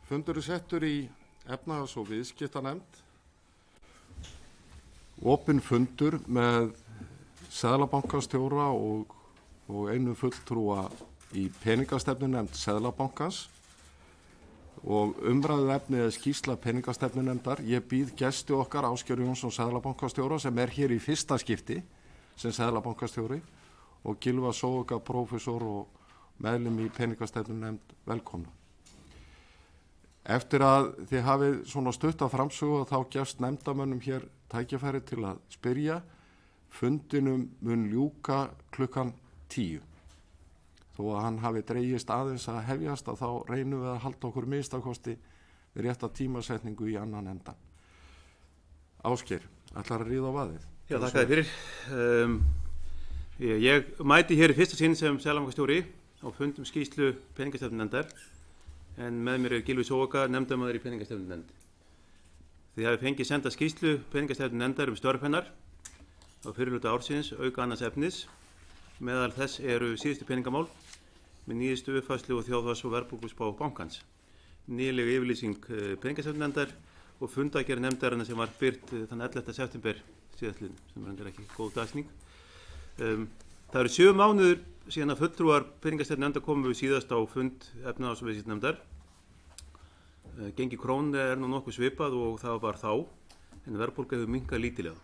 Fundur settur í efnahags- og viðskiptanefnd. Opinn fundur með Seðlabankastjóra og einu fulltrúa í peningastefnunefnd Seðlabankans og umræðu efnið er skýrsla peningastefnunefndar. Ég býð gesti okkar Ásgeir Jónsson Seðlabankastjóra sem er hér í fyrsta skipti sem Seðlabankastjóri og Gylfa Zoëga prófessor og meðlim í peningastefnunefnd velkomna. Eftir að þið hafið svona stutta framsögu þá gefst nefndamönnum hér tækifæri til að spyrja. Fundinum mun ljúka klukkan 10. Þó að hann hafi dregist aðeins að hefjast þá reynum við að halda okkur minnstakosti við rétta tímasetningu í annan enda. Ásgeir, ætlar að ríða á vaðið? Já, þakka þér fyrir. Ég mæti hér í fyrsta sinn sem Seðlabankastjóri á fundum skýrslu peningastefnunefndar. En með mér er Gylfi Zoëga, nefndarmaður í peningastefnunefnd. Þið hafið fengið senda skýrslu peningastefnunefndar störf hennar á fyrirhluta ársins, auka annars efnis. Meðal þess eru síðustu peningamál með nýjustu uppfærslu og þjóðhags- og verðbólguspá bankans. Nýleg yfirlýsing peningastefnunefndar og fundagerð nefndarinnar sem var birt þann 11. september síðastliðinn, sem er ekki góð dagsning. Það eru 7 mánuður síðan að fulltrúar peningastefnunefndar komu síðast á fund efnahags- og viðskiptanefndar. Gengi krónu er nú nokkuð svipað og það var þá, en verðbólga hefur minnkað lítillega,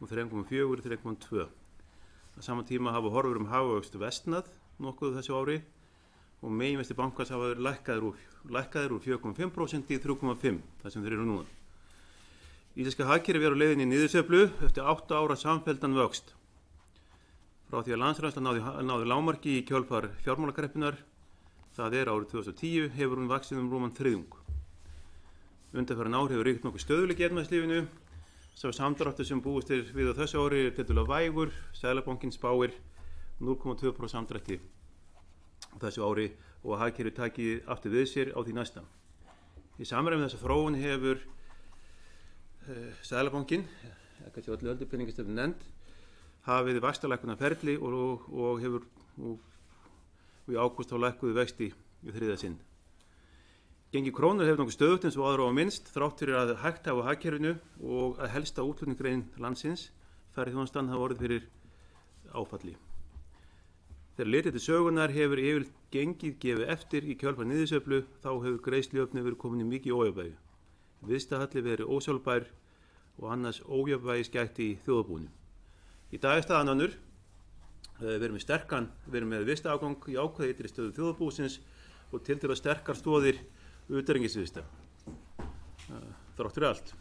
úr 3,4 í 3,2. Á sama tíma hafa horfur hagvöxt versnað nokkuð þessu ári og meginvextir bankans hafa verið lækkaðir úr 4,5% í 3,5%, það sem þeir eru núna. Íslenska hagkerfið er á leiðinni í niðursveiflu eftir 8 ára samfelldan vöxt. Frá því að landsframleiðsla náði lágmarki í kjölfar fjármálakreppunnar, það er árið 2010, hefur hún vaxið rúman þriðjung. Undanfarin ár hefur ríkt nokkuð stöðugleiki í efnahagslífinu. Sá samdráttur sem búist er við á þessu ári er tiltölulega vægur. Seðlabankinn spáir 0,2% samdrætti á þessu ári og að hagkerfið taki aftur við sér á því næsta. Í samræmi þessa þróun hefur Seðlabankinn, kannski öllu heldur peningastefnunefnd, hafið vaxtalækkunarferli og hefur í ágúst þá lækkuðu vexti í 3. sinn. Gengi krónur hefur nokkuð stöðugt eins og aðra á minnst þrátt fyrir að hægt hafa hagkerfinu og að helsta útflutningsgrein landsins ferðaþjónustan hafa orðið fyrir áfalli. Þegar litið til sögunar hefur yfirleitt gengið gefið eftir í kjölfar niðursveiflu, þá hefur greiðslujöfnuður verið komin í mikið ójafnvægi. Viðskiptahalli verið ósjálfbær og annars ójafnvægis gætt í þjóðarbúinu. Í dag er staðan önnur. Við erum með viðskiptaafgang í ákveðið ytri stöðu þjóðarbúsins og tiltölulega sterkar stoðir utanríkisviðskipta. Þrátt fyrir allt.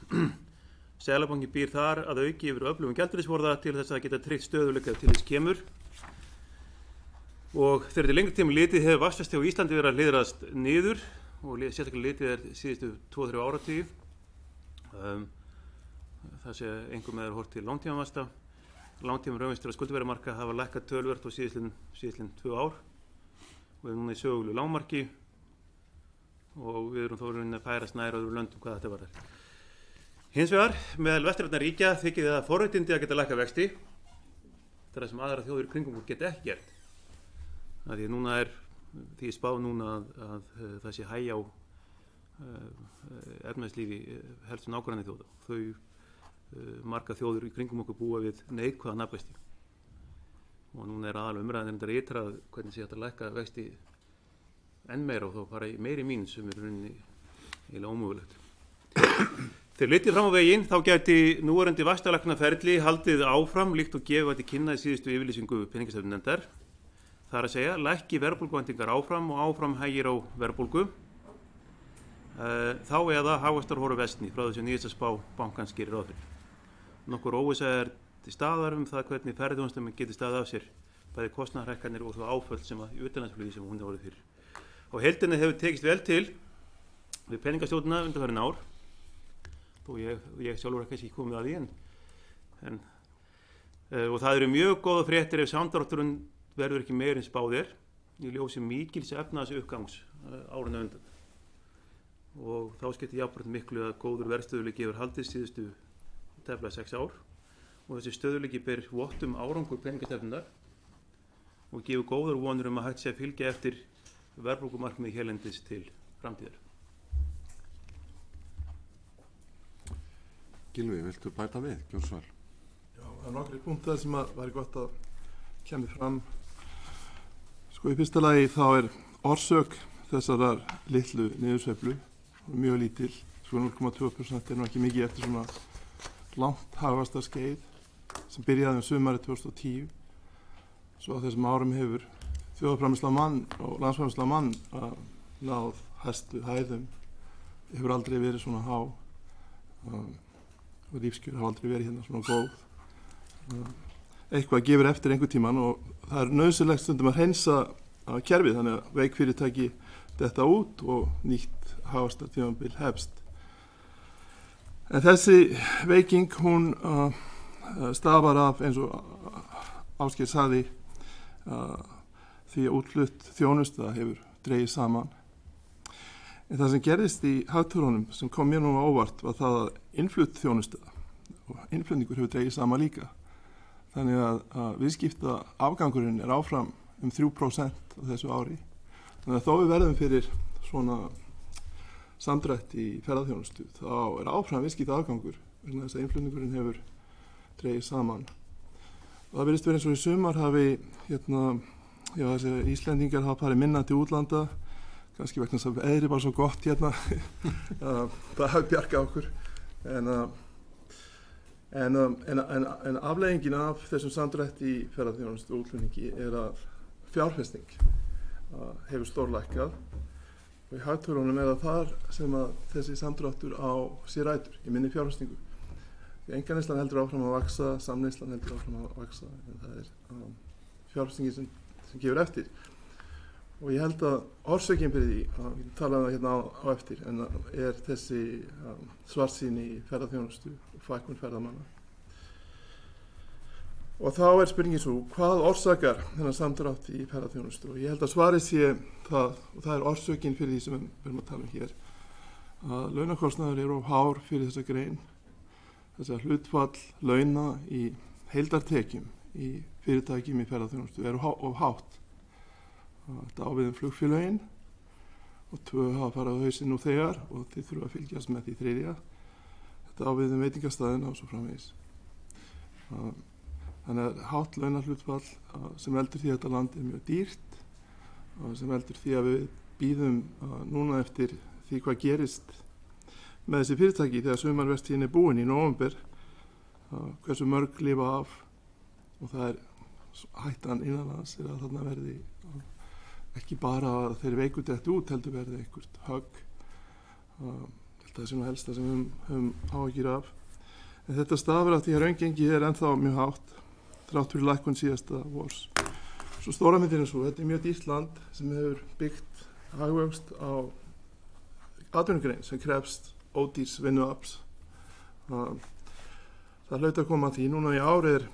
Seðlabankinn býr þar að auki yfir öflugum gjaldeyrisforða til þess að geta tryggt stöðugleika til þess kemur. Og þegar til lengri tíma litið hefur vaxtastig á Íslandi verið að hliðrast niður og sérstaklega litið er síðustu 2-3 áratugi. Það sé einkum með horft til langtímavaxta. Langtíma raunvextir á skuldabréfamarkaði hafa lækkað töluvert á síðastliðin 2 ár og við erum núna í sögulegu lágmarki og við erum þó að færast nær öðrum löndum hvað þetta varðar. Hins vegar, meðal vestrænna ríkja þykir það forréttindi að geta lækkað vexti. Það er það sem aðrar þjóðir í kringum okkur geta ekki gert. Því spáð núna að það sé hægja á efnahagslífi helstu nágranna þjóða. Þau marga þjóðir í kringum okkur búa við neikvæða nafnvexti. Og núna er aðalega umræðan ytrað hvernig sé hægt að lækka vexti enn meira og þá fara meiri mínus sem er rauninni eiginlega ómögulegt. Þegar litið fram á veginn þá gæti núverandi vaxtalækkunarferli haldið áfram líkt og gefið til kynna í síðustu yfirlýsingu peningastefnunefndar. Það er að segja, lækki verðbólguvæntingar áfram og áfram hægir á verðbólgu. Þá eða hagvaxtarhorfur versni frá þessu nýjasta spá bankans gerir ráð fyrir. Nokkur óvissa er til staðar það hvernig ferðaþjónustan geti staðið af sér, bæði kostnaðarhækkanir og svo áföll sem í utanlandsflugi sem hún er orðið fyrir. Á heildinni hefur tekist vel til við peningastjórnina undanfarin ár, þó ég sjálfur ekki komið að því og það eru mjög góða fréttir ef samdrátturinn verður ekki meir en spáð er í ljósi mikils efnahagsuppgangs árinu undan. Og þá skiptir jafnframt miklu að góður verðstöðugleiki hefur haldist síðustu tæplega 6 ár og þessi stöðugleiki ber vott árangur peningastefnunnar og gefur góðar vonir að hægt sé að fylgja eftir verðbólgumarkmiði hérlendis til framtíðar. Gylfi, viltu bæta við? Gjörðu svo vel. Já, það er nokkri punktar sem að væri gott að kemur fram. Sko í fyrsta lagi þá er orsök þessarar litlu niðursveiflu mjög lítil. Sko 0,2% er nú ekki mikið eftir svona langt hagvaxtar skeið sem byrjaði sumarið 2010. Svo á þessum árum hefur þjóðarframleiðsla á mann og landsframleiðsla á mann náð hæstu hæðum. Hefur aldrei verið svona há og lífskjör hafa aldrei verið hérna svona góð. Eitthvað gefur eftir einhver tíman og það er nauðsynlegt stundum að hreinsa kerfið þannig að veikfyrirtæki detta út og nýtt hagvaxtartímabil hefst. En þessi veiking hún stafar af eins og Ásgeir sagði því að útflutt þjónusta hefur dregið saman. En það sem gerðist í hagtölunum sem kom mér nú á óvart var það að innflutt þjónusta og innflutningur hefur dregið saman líka. Þannig að viðskipta afgangurinn er áfram 3% á þessu ári. Þannig að þó við verðum fyrir svona samdrætt í ferðaþjónustu þá er áfram viðskipta afgangur vegna þess að innflutningurinn hefur dregið saman. Og það virðist verið eins og í sumar hafi þessi Íslendingar hafa farið minna til útlanda, kannski vegna þess að veðrið var svo gott hérna, það hafi bjargað okkur. En afleiðingin af þessum samdrætti í ferðaþjónustu og útflutningi er að fjárfesting hefur stórlækkað og í hagtölunum er það þar sem að þessi samdráttur á sér rætur í minni fjárfestingu. Einkaneyslan heldur áfram að vaxa, samneyslan heldur áfram að vaxa, en það er fjárfestingi sem gefur eftir. Og ég held að orsökin fyrir því, við talaðum það hérna á eftir, en er þessi svartsýni í ferðaþjónustu og fækkun ferðamanna. Og þá er spurningin svo, hvað orsakar þennan samdrátt í ferðaþjónustu? Og ég held að svarið sé það, og það er orsökin fyrir því sem við erum að tala um hér, að launakostnaður eru of hár fyrir þessa grein. Þess að hlutfall launa í heildartekjum í fyrirtækjum í ferðaþjónustu eru of hátt. Þetta á við flugfélögin og 2 hafa farið á hausinn nú þegar og þið þurfa að fylgjast með því 3. Þetta á við veitingastaðina og svo framvegis. Þannig að hátt launahlutfall sem veldur því að þetta land er mjög dýrt og sem veldur því að við bíðum núna eftir því hvað gerist með þessi fyrirtæki þegar sumarvertíðin er búin í nóvember, hversu mörg lifa af og það er hættan innanlands er að þarna verði ekki bara að þeir veiku detta út heldur verði einhvert högg. Þetta er svona helsta sem við höfum áhyggjur af. En þetta stafar af því að raungengi er ennþá mjög hátt þrátt fyrir lækkun síðasta vors. Svo stóra myndin er svo, þetta er mjög dýrt land sem hefur byggt hagvöxt á atvinnugrein sem krefst ódýrs vinnuafls. Það hlaut að koma að því. Núna í ár er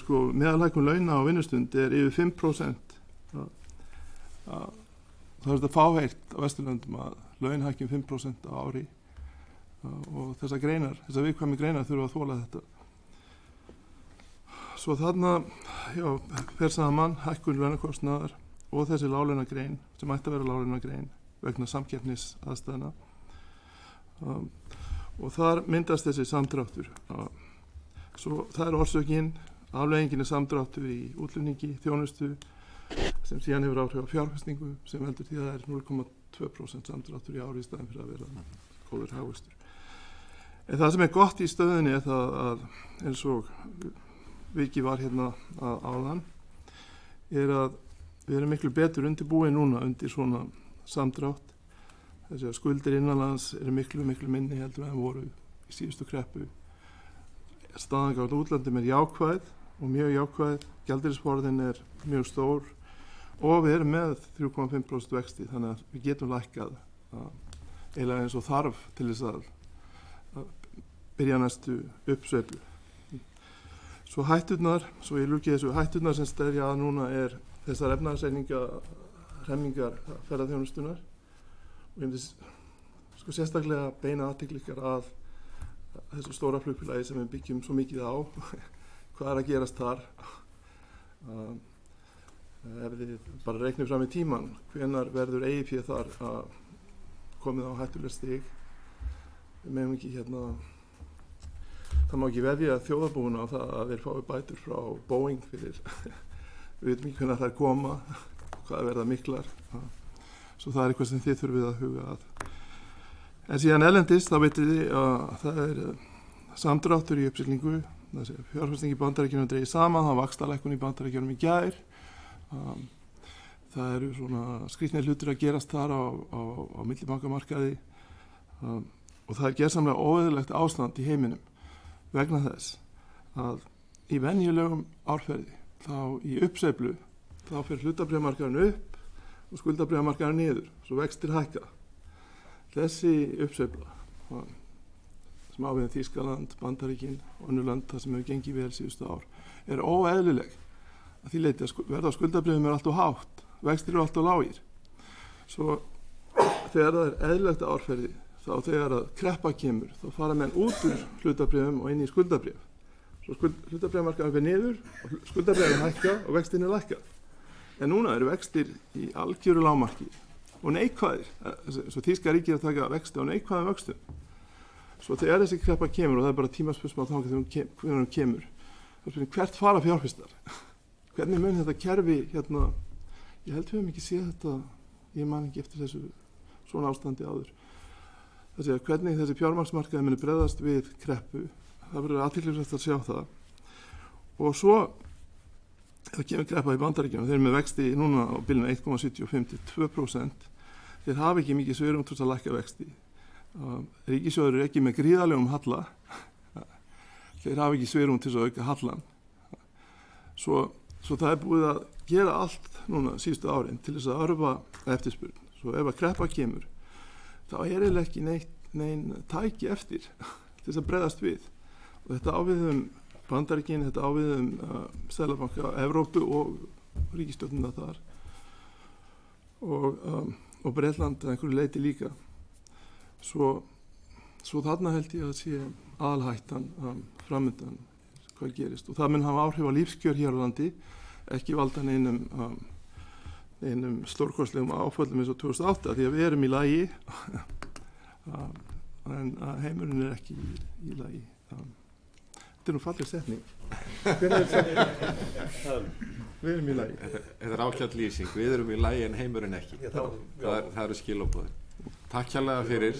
sko meðalhækkun launa á vinnustund er yfir 5%. Það er þetta fáheyrt á Vesturlöndum að laun hækki 5% á ári og þessar viðkvæmi greinar þurfa að þola þetta. Svo þarna, fer saman hækkun launakostnaðar og þessi láglaunagrein sem ætti að vera láglaunagrein vegna samkeppnisaðstæðna og þar myndast þessi samdráttur. Svo það er orsökin, afleiðingin er samdráttur í útflutningi, þjónustu sem síðan hefur áhrif á fjárfestingu sem veldur því að það er 0,2% samdráttur í ári í staðinn fyrir að vera góður hagvöxtur. En það sem er gott í stöðunni er það að eins og Viki var hérna áðan er að við erum miklu betur undirbúin núna undir svona samdrátt. Þessi að skuldir innanlands eru miklu minni heldur en voru í síðustu kreppu. Staðan gagnvart útlöndum er jákvæð og mjög jákvæð. Gjaldeyrisforðinn er mjög stór og við erum með 3,5% vexti þannig að við getum lækkað eiginlega eins og þarf til þess að byrja næstu uppsveiflu. Svo ég luki þessu hætturnar sem steðja að núna er þessar efnahagshremmingar ferðaþjónustunnar og ég myndi sko sérstaklega beina athygli ykkar að þessu stóra flugfélagi sem við byggjum svo mikið á hvað er að gerast þar. Ef þið bara reiknum fram í tíman, hvenær verður EIP þar að komið á hættuleg stig. Við megum ekki það má ekki veðja þjóðarbúinu á það að þeir fái bætur frá Boeing fyrir við veitum ekki hvernig það er koma, hvað verða miklar, svo það er eitthvað sem þið þurfið að huga að. En síðan erlendis þá veitir þið að það er samdráttur í uppsiglingu, fjárfesting í Bandaríkjunum dregið saman, það vaxtalækkun í Bandaríkjunum í gær, það eru svona skrýtnir hlutir að gerast þar á millibankamarkaði og það er gersamlega óeðlilegt ástand í heiminum vegna þess að í venjulegum árferði þá í uppsveiflu þá fer hlutabréfamarkaðurinn upp og skuldabréfamarkaðurinn niður, svo vextir hækka. Þessi uppsveifla sem á við Þýskaland, Bandaríkin og önnur lönd það sem hefur gengið vel síðustu ár er óeðlileg að því leyti að verð á skuldabréfum allt of hátt, vextir eru allt of lágir. Svo þegar það er eðlilegt árferði þá þegar að kreppa kemur þá fara menn út úr hlutabréfum og inn í skuldabréf. Svo hlutabréfamarkaðurinn fer niður og skuldabréfin hækka og vextin er lækka. En núna eru vextir í algjöru lágmarki og neikvæðir, svo Þýska ríkið að taka vexti á neikvæðum vöxtum. Svo þegar þessi kreppa kemur og það er bara tímaspursmál þangað þegar hún kemur, þá spyrir hvert fara fjárfestar? Hvernig mun þetta kerfi hérna, ég held við höfum ekki séð þetta, ég man ekki eftir þessu svona ástandi áður. Það sé að hvernig þessi fjármagnsmarkaði muni bregðast við kreppu, það verður athyglisvert að sjá það. Og svo það kemur kreppa í Bandaríkjunum, þeir eru með vexti núna á bilinu 1,75 til 2%, þeir hafa ekki mikið svigrúm til að lækka vexti. Ríkissjóður er ekki með gríðarlegum halla, þeir hafa ekki svigrúm til að auka hallan. Svo það er búið að gera allt núna síðustu árin til þess að örva eftirspurn. Svo ef að kreppa kemur, þá er eiginlega ekki nein tæki eftir til þess að bregðast við. Og þetta ávið Bandaríkin, þetta ávið Seðlabanka Evrópu og ríkisstjórnina þar og Bretland að einhverju leyti líka. Svo þarna held ég að sé aðalhættan framundan hvað gerist og það mun hafa áhrif á lífskjör hér á landi, ekki valda einum stórkostlegum áföllum eins og 2008 því að við erum í lagi en heimurinn er ekki í lagi. Þetta er nú falleg setning. Hvernig er þetta? Við erum í lagi. Þetta er ágætt lýsing, við erum í lagi en heimurinn ekki. Það eru skilaboðin. Takk hérlega fyrir.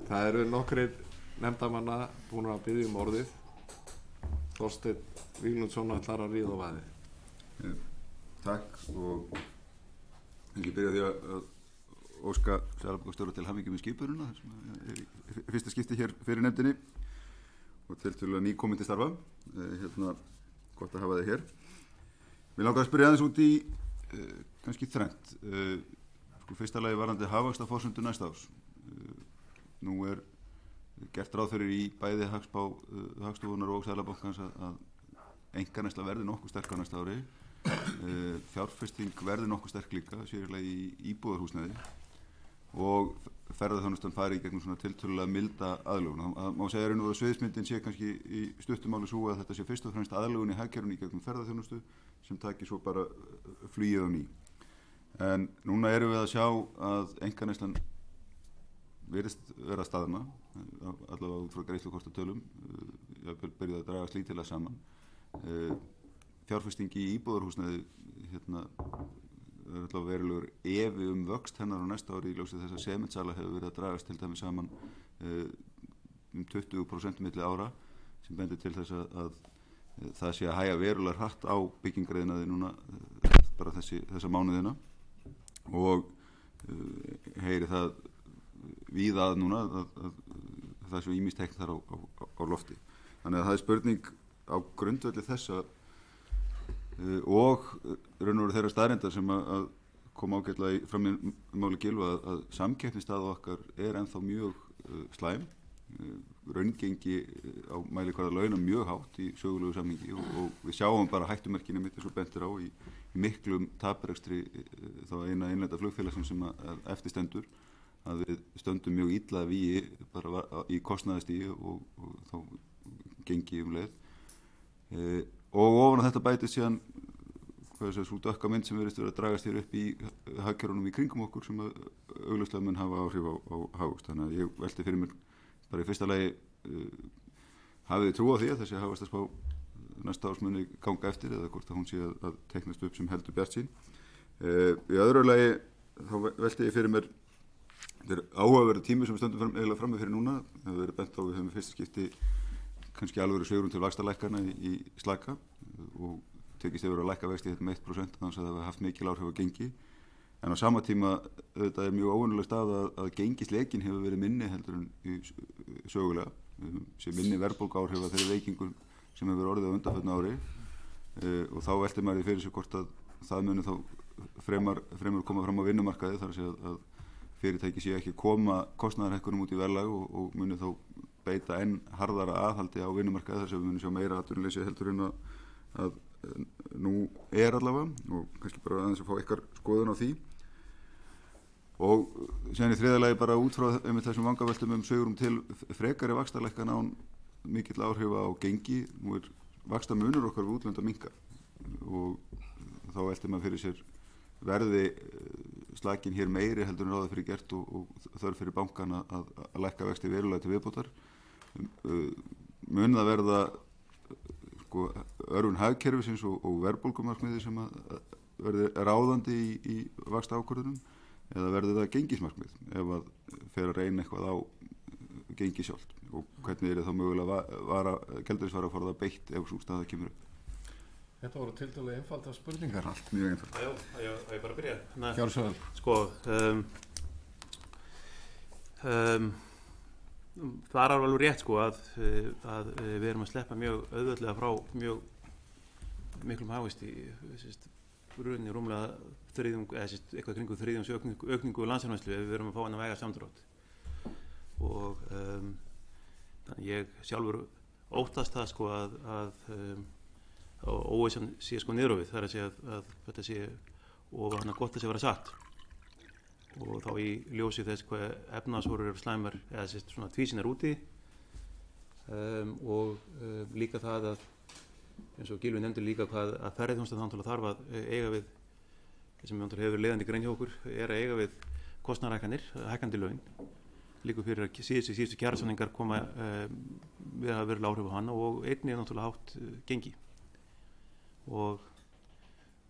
Það eru nokkrir nefndarmanna búin að biðja orðið. Þorsteinn Víglundsson ætlar að ríða á vaðið. Takk og ég byrja því að óska seðlabankastjóra til hamingju með skipunina sem er í fyrsta skipti hér fyrir nefndinni og tiltölulega nýkomin til starfa. Gott að hafa þig hér. Mér langar að spyrja aðeins út í kannski þrennt. Fyrsta lagi varðandi hagvaxtarforsendur næsta árs. Nú er gert ráð fyrir í bæði hagspá Hagstofunnar og Seðlabankans að einkaneysla verði nokkuð sterk á næsta ári. Fjárfesting verði nokkuð sterk líka, sérstaklega í íbúðarhúsnæði og ferðaþjónustan fari í gegnum svona tiltölulega milda aðlögun. Það má segja að sviðsmyndin sé kannski í stuttumáli svo að þetta sé fyrst og fremst aðlögun í hagkerfinu í gegnum ferðaþjónustu sem taki svo bara flugið á ný. En núna erum við að sjá að einkaneyslan virðist vera að staðna, allavega út frá greiðslukortatölum, byrjuð að draga slítilega saman. Fjárfesting í íbúðarhúsnæði er alltaf verulegur efi vöxt hennar á næsta ári í ljósi þess að sementsala hefur verið að dragast til dæmis saman 20% milli ára sem bendir til þess að það sé að hægja verulegar hratt á byggingariðnaði núna bara þessa mánuðina og heyri það víða að núna að það sé ýmist tekn þar á lofti. Þannig að það er spurning á grundvelli þessa og raun og veru þeirra staðreyndar sem að koma ágætlega fram í máli Gylfa að samkeppnisstaða okkar er ennþá mjög slæm. Raungengi á mælikvarða launa mjög hátt í sögulegu samhengi og við sjáum bara hættumerkina mitt eins og bentir á í miklum taprekstri þá eina innlenda flugfélagsins sem að eftirstendur að við stöndum mjög illa vígi bara í kostnaðarstígi og þá gengi leið. Og ofan á þetta bætist síðan svo dökka mynd sem verðist verið að dragast hér upp í hagkerfunum í kringum okkur sem augljóslega mun hafa áhrif á hagvöxt. Þannig að ég velti fyrir mér bara í fyrsta lagi hafið þið trú á því að þessi hagvaxtarspá næsta árs muni ganga eftir eða hvort að hún sé að teiknast upp sem heldur bjartsýn. Í öðru lagi þá velti ég fyrir mér, þetta er áhugaverður tími sem við stöndum eiginlega frammi fyrir núna. Það hefur verið bent á, við höfum í fyrsta skipti kannski alveg svigrúm til vaxtalækkana í slaka og tekist hefur að lækka vexti hérna 1% þannig að það hefur haft mikil áhrif á gengi. En á sama tíma þetta er mjög óvenjuleg stað að gengisleikin hefur verið minni heldur en sögulega. Sé minni verðbólgu áhrif að þeirri veikingu sem hefur orðið á undanförnu ári og þá veltir maður fyrir sig hvort að það muni þá fremur koma fram á vinnumarkaði, þar að segja að fyrirtæki sé ekki koma kostnaðarhækkunum út í verðlag og muni þá beita enn harðara aðhaldi á vinnumarkaði, þar sem við munum sjá meira atvinnuleysi heldur en að nú er allavega og kannski bara aðeins að fá ykkar skoðun á því. Og síðan í þriðja lagi bara út frá þessum vangaveltum svigrúm til frekari vaxtalækkana án mikill áhrif á gengi. Nú er vaxtamunur okkar við útlönd að minnka og þá veltir maður fyrir sér verði slakinn hér meiri heldur en ráða fyrir gert og þörf fyrir bankana að lækka vexti verulega til viðbótar. Mun það verða örfun hagkerfisins og verðbólgumarkmiði sem að verði ráðandi í vaxtaákvörðunum eða verði það gengismarkmið ef að fer að reyna eitthvað á gengi sjálft og hvernig þá mögulega gjaldeyrisvaraforða beitt ef sú staða kemur upp. Þetta voru tiltölulega einfaldar spurningar. Allt mjög einfalt. Já, ég bara byrja. Gjörðu svo vel. Sko, það er alveg rétt sko að við erum að sleppa mjög auðveldlega frá mjög miklum hagvexti, rauninni rúmlega þriðjung, eða eitthvað kringum þriðjungs aukningu landsframleiðslu ef við erum að fá hann að væga samdrátt. Og þannig ég sjálfur óttast það sko að óvissan sé sko niður á við, það er að segja að þetta sé og hann að gott að sé vera satt og þá í ljósi þess hvað efnahagshorfur eru slæmar eða sérst svona tvísýnar úti og líka það að eins og Gylfi nefndi líka hvað að ferðaþjónusta þannig þarf að eiga við sem hefur leiðandi grein hjá okkur er að eiga við kostnaðarhækkanir, hækkandi laun líka fyrir að síðustu kjarasamningar koma við að vera áhrif á hana og einnig er náttúrulega hátt gengi og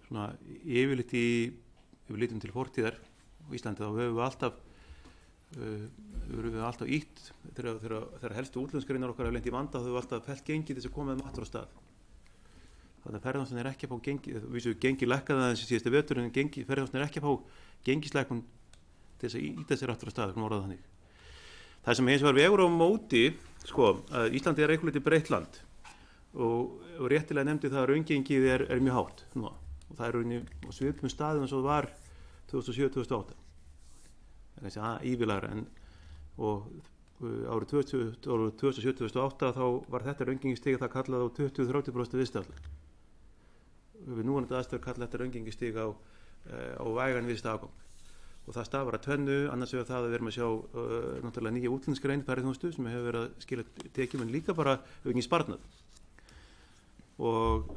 svona yfirleitt ef við lítum til fortíðar á Íslandi þá höfum við alltaf ítt þegar helstu útlenskgreinar okkar hafa lent í vanda þá höfum við alltaf fellt gengi til þess að koma með aftur á stað. Þannig að ferðaþjónustan er ekki að fá gengi, gengi lækkaði aðeins í síðasta vetur en ferðaþjónustan er ekki að fá gengislækkun til þess að íta sér aftur á stað, orðað þannig. Það sem hins vegar vegur á móti, sko, að Íslandi er eitthvað litið breytt land og réttilega nefndi það að raungengið er mjög hátt nú og það er rauninni á svipum staðum eins og það var 2007-2008. Það er kannski ívilagra en og árið 2007-2008 þá var þetta raungengistig það kallað á 20-30% viðstafla. Við núverandi aðstæður kallað þetta raungengistig á vægan viðstafgang. Og það stafar að tvennu, annars vegar það að við erum að sjá náttúrulega nýja útlenskgrein ferðaþjónustu sem hefur verið að skila tekjum en líka bara aukinn sparnað. Og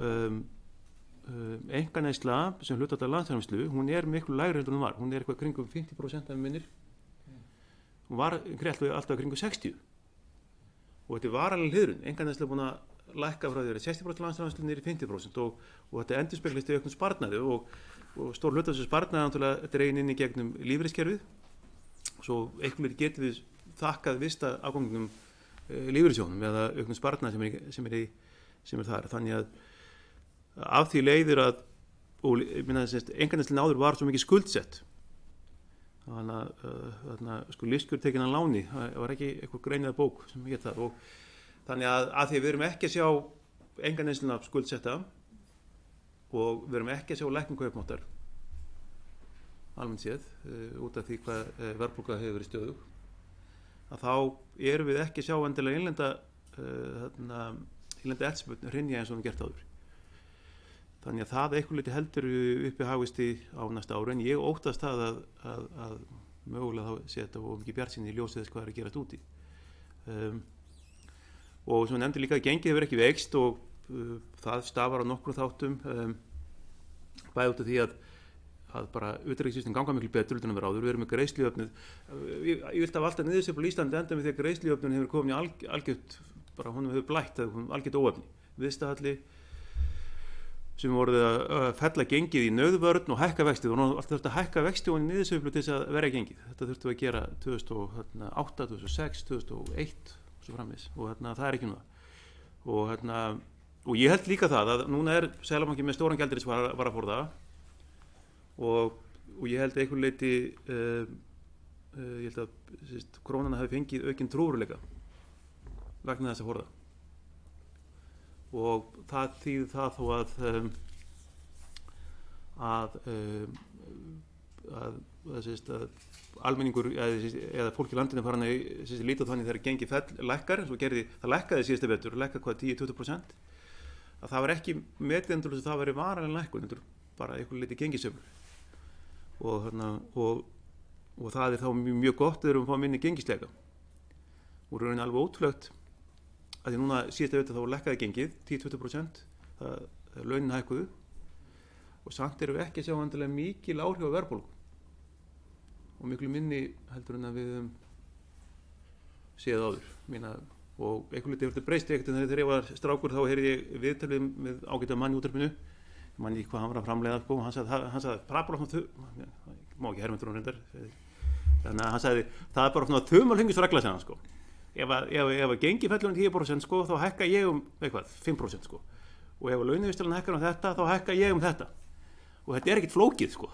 einkaneysla sem hlutfall af landsframleiðslu, hún er miklu lægri heldur en hún var. Hún er eitthvað kringum 50% af minnir. Hún var alltaf kringum 60. Og þetta er varanleg hliðrun. Einkaneysla er búin að lækka frá því að 60% landsframleiðslu niður í 50% og þetta endurspeglist í auknum sparnaði og stór hluti af þessu sparnaði náttúrulega dregin inn í gegnum lífeyriskerfið. Svo eitthvað getum við þakkað vista afgangnum lífeyrissjóðnum eða auknum sparnaði sem er þar. Þannig að af því leiðir að einkaneyslan áður var svo mikið skuldsett. Þannig að sko lífskjör tekin að láni, það var ekki eitthvað greinað bók sem hét það og þannig að því við erum ekki að sjá einkaneysluna skuldsetta og við erum ekki að sjá lækkun kaupmáttar almennt séð út af því hvað verðbólga hefur verið stöðug að þá erum við ekki að sjá endilega innlenda eldsneytisverð hrynja eins og við gert áður. Þannig að það eitthvað liti heldur uppi hagvexti á næsta ári en ég óttast það að mögulega þá sé þetta og mikið bjartsýni í ljósið þess hvað er að gerast úti. Og sem ég nefndi líka að gengið hefur ekki veikst og það stafar á nokkrum þáttum bæði út af því að bara utanríkisviðskiptin ganga miklu betur utan að vera áður. Við erum með greiðslujöfnuð. Ég vilt hafa alltaf niðursveifla í Íslandi enda með því að greiðslujöfnunin hefur komið í algjört, bara honum hefur blætt, algjört óefni. Viðstaðalli sem voruð að fella gengið í nauðvörn og hækka vextið og alltaf þurfti að hækka vextið og niðursveiflu til þess að vera gengið. Þetta þurftum við að gera 2008, 2006, 2001 og svo framvegis og það er ekki núna. Og ég held líka það að núna Seðlabankinn með stóran gjaldeyrisvaraforða og ég held að einhverju leyti ég held að krónan hafi fengið aukinn trúverðugleika vegna þessa forða. Og það þýðir það þó að almenningur eða fólk í landinu farin að líta þannig þegar gengið lækkar, eins og það lækkaði síðasta vetur, lækkaði hvað 10-20%, að það var ekki metið endur þess að það væri varanleg lækkun, endur bara einhverju leyti gengisöflur. Og það er þá mjög gott þegar við fáum minni gengisleika. Og raunin alveg ótrúlegt að því núna síðasta vetur þá lækkaði gengið 10-20%, launin hækkuðu og samt erum við ekki að sjá endilega mikil áhrif á verðbólgu og miklu minni heldur en að við séð áður. Og einhverju leyti hefur þetta breyst ekkert en þegar ég var strákur þá heyrði ég viðtalið með ágæta mann í útvarpinu, mann í hvað hann var að framleiða og hann sagði má ekki hermendur hún reyndar, þannig að hann sagði það er bara svona þumalhengis-regla sem hann ef að gengi fellur 10% þá hækka ég 5% og ef að launavísitalan hækkar þetta þá hækka ég þetta og þetta er ekkert flókið og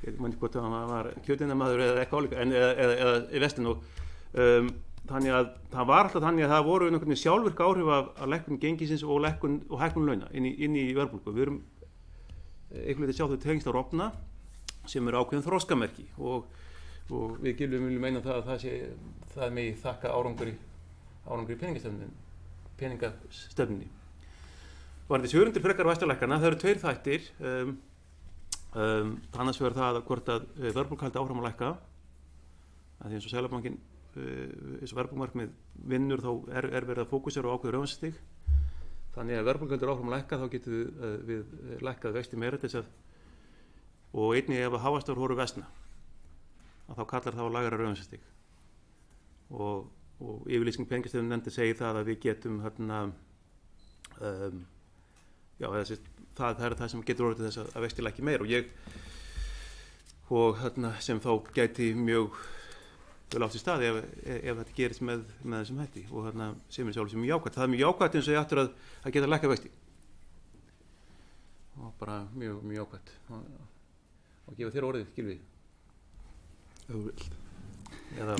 ég man ekki hvort að hann var kjötinnamaður eða eitthvað álíka eða í vestin og þannig að það var alltaf þannig að það voru einhvern veginn sjálfvirk áhrif af lækkun gengisins og hækkun launa inn í verðbólgu. Við erum einhvern veginn að sjá þau tengst á rofna sem eru ákveðin þroskamerki og við Gylfi viljum meina það að það megi þakka árangri í peningastefnunni. Varðandi svörundir frekar vaxtalækkana, það eru tveir þættir. Annars vegar það hvort að verðbólga haldi áfram að lækka. Því eins og Seðlabankinn, eins og verðbólgumarkmið vinnur þá er verið að fókusera á ákveðið raunvaxtastig. Þannig að verðbólga haldi áfram að lækka þá getum við lækkað vexti meira til þess að og einnig ef að hagvöxtur voru versna að þá kallar það á lægra raunvaxtastig og yfirlýsing peningastefnunefndar segir það að við getum það er það sem getur orðið til þess að vextir lækki meira og sem þá gæti mjög vel átt í stað ef þetta gerist með þessum hætti og sem er sjálf sem mjög jákvætt. Það er mjög jákvætt eins og ég aftur að geta lækkað vexti og bara mjög jákvætt og gefa þér orðið, Gylfi. Ef þú vilt. Eða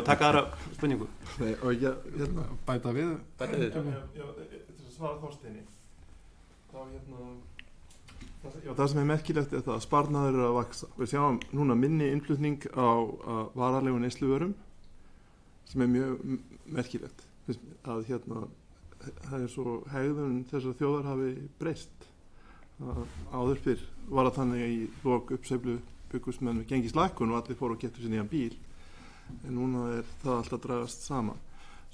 taka aðra spurningu. Nei, og Bæta við. Til að svara Þorsteini. Það sem er merkilegt er það að sparnaður eru að vaxa. Við sjáum núna minni innflutning á varalegum neysluvörum sem er mjög merkilegt. Að það er svo hegðun þessar þjóðar hafi breyst. Áður fyrr var það þannig í lok uppsveiflu byggust menn með gengislækkun og allir fóru og getur sér nýjan bíl en núna er það alltaf að dragast saman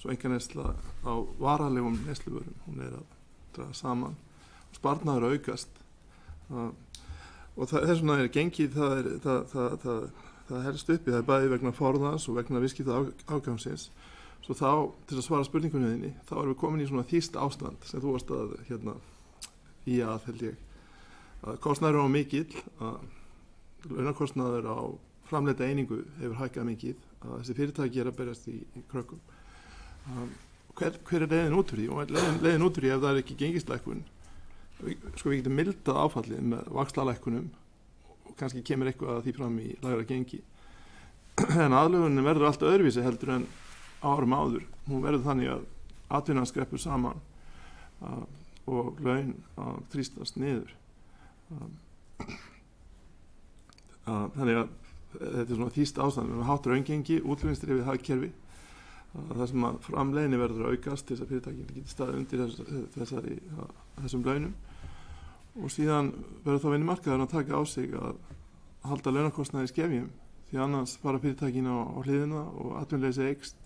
svo einkaneysla á varalegum neysluvörum hún er að dragast saman og sparnaður aukast og þess vegna er gengið það helst uppi, það er bæði vegna forðans og vegna viðskipta afgangsins svo þá, til að svara spurningunni þinni þá erum við komin í svona þýst ástand sem þú varst að held ég að kostnaður á mikill að launakostnaður á framleita einingu hefur hækkað mikið að þessi fyrirtæki er að berjast í krökkum hver er leiðin út úr því og leiðin út úr því ef það er ekki gengislækkun við getum mildað áfallið með vaxtalækkunum og kannski kemur eitthvað að því fram í lægra gengi en aðlögunin verður allt öðruvísi heldur en árum áður hún verður þannig að atvinnan skreppur saman og laun þrýstast niður þannig að þetta er svona þýst ástand við hátt raungengi, útflutningsdrifið hagkerfi það sem að framleiðni verður að aukast til þess að fyrirtækin geti staðið undir þessum launum og síðan verður þá vinnumarkaður að taka á sig að halda launakostnaði í skefjum því annars fara fyrirtækin á hliðina og atvinnuleysi eykst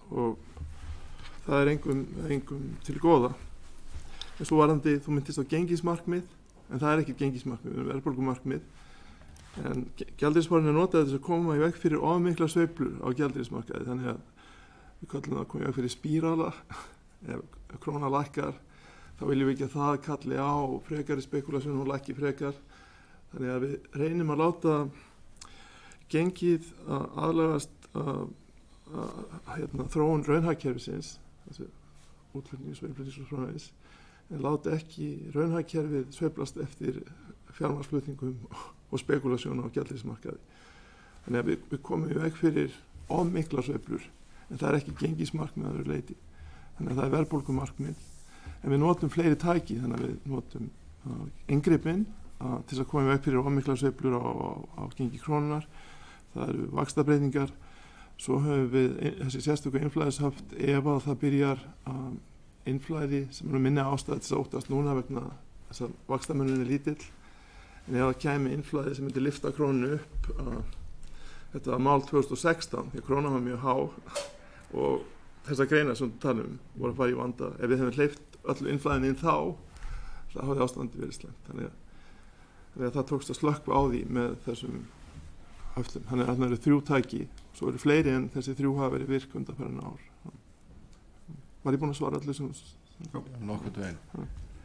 og það er engum til góða En svo varðandi, þú myndist á gengismarkmið, en það er ekki gengismarkmið, það er verðbólgumarkmið. En gjaldeyrisvarinn er notað þess að koma í veg fyrir ofmikla sveiflur á gjaldeyrismarkaði, þannig að við kallum það að koma í veg fyrir spírala. Ef krónan lækkar, þá viljum við ekki að það kalli á frekari spekulasjón og lækki frekar. Þannig að við reynum að láta gengið aðlagast þróun raunhagkerfisins, útflutnings og innflutnings og framvegis, en láta ekki raunhagkerfið sveiflast eftir fjármagnsflutningum og spekulasjón á gjaldeyrismarkaði. Þannig að við komum í veg fyrir ofmiklar sveiflur, en það er ekki gengismarkmið að öðru leyti. Þannig að það er verðbólgumarkmið, en við notum fleiri tæki, þannig að við notum inngripin til þess að koma í veg fyrir ofmiklar sveiflur á gengi krónunar. Það eru vaxtabreytingar. Svo höfum við þessi sérstöku innflæðishöft ef að það byrjar innflæði sem er minni ástæð til að óttast núna vegna þess að vaxtamunin er lítill. En ef það kæmi innflæði sem myndi lyfta krónunu upp, þetta var mál 2016, því að krónan var mjög há og þessar greinar sem við talum voru að fara í vanda. Ef við hefum hleypt öllu innflæðin inn þá hafði ástandi verið slæmt. Þannig að það tókst að slökkva á því með þessum höftum. Þannig að það eru 3 tæki, svo eru fleiri en þessi 3 hafa verið virk undanfarin ár. Var ég búinn að svara allir sem... Nokkuð veginn.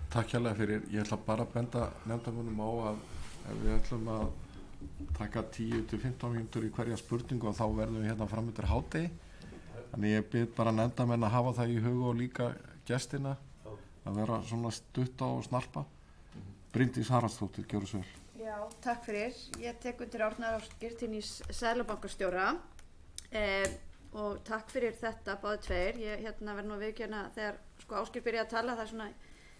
Takk hérlega fyrir. Ég ætla bara að benda nefndarmönnum á að ef við ætlum að taka 10-15 mínútur í hverja spurningu og þá verðum við hérna fram undir hádegi. Þannig ég bið bara nefndarmenn að hafa það í huga og líka gestina að vera svona stutta og snarpa. Bryndís Haraldsdóttir, gjörðu svo vel. Já, takk fyrir. Ég tek undir Árna Ásgeirsdóttir seðlabankastjóra og takk fyrir þetta báði tveir. Ég verð nú að viðurkenna þegar Ásgeir byrjaði að tala, það er svona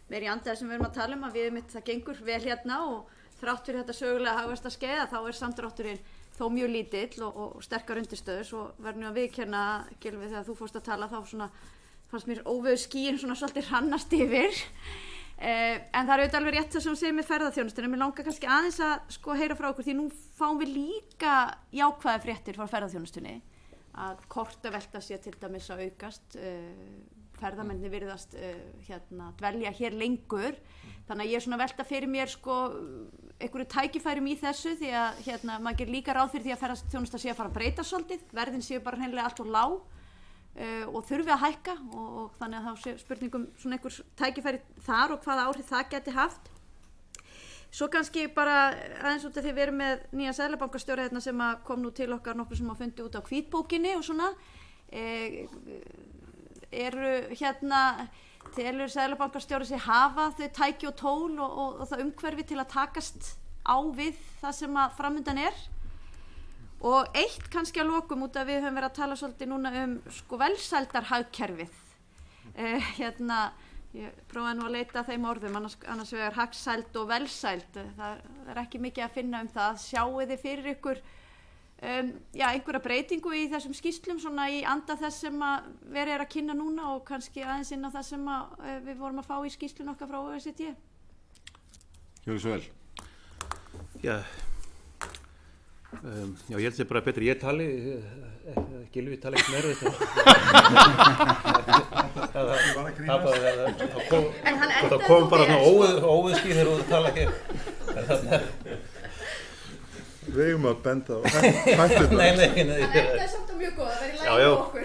meir í andaði sem við erum að tala að við það gengur vel hérna og þrátt fyrir þetta sögulega hagvaxta skeiða þá er samdrátturinn þó mjög lítill og sterkar undirstöður. Svo verð nú að viðurkenna, Gylfi, þegar þú fórst að tala þá svona fannst mér óveður skýin svona svolítið hrannast yfir. En það er auðvitað alveg rétt það sem þú segir með ferðaþjónustuna. Mér langar kannski aðeins að heyra frá okkur því nú fáum við líka jákvæðar fréttir frá ferðaþjónustunni að kortavelta sé til dæmis að aukast, ferðamennir virðast dvelja hér lengur. Þannig að ég er svona að velta fyrir mér einhverju tækifærum í þessu því að maður gerir líka ráð fyrir því að ferðaþjónusta sé að fara að breyta svolítið, verðin séu bara hreinlega allt of lág og þurfi að hækka og þannig að þá sé spurningum svona einhver tækifæri þar og hvaða áhrif það geti haft. Svo kannski bara aðeins út af því við erum með nýja seðlabankastjóra sem kom nú til okkar nokkur sem fundi út á hvítbókinni og svona telur seðlabankastjóri sig hafa þau tæki og tól og það umhverfi til að takast á við það sem að framundan er. Og eitt kannski að lokum út að við höfum verið að tala svolítið núna velsældarhagkerfið. Ég prófaði nú að leita að þeim orðum, annars vegar hagsæld og velsæld. Það er ekki mikið að finna það. Sjáu þið fyrir ykkur einhverja breytingu í þessum skýrslum svona í anda þess sem að verið að kynna núna og kannski aðeins inn á það sem við vorum að fá í skýrslun okkar frá OECD? Gjörðu svo vel. Já, ég held að bara betur ég tali, Gylfi tali ekki meira þetta. Það kom bara svona óviðský þegar þú tala ekki. Við eigum að benda á hættu. Nei. Það er samt og mjög góð, það verður í lægi á okkur.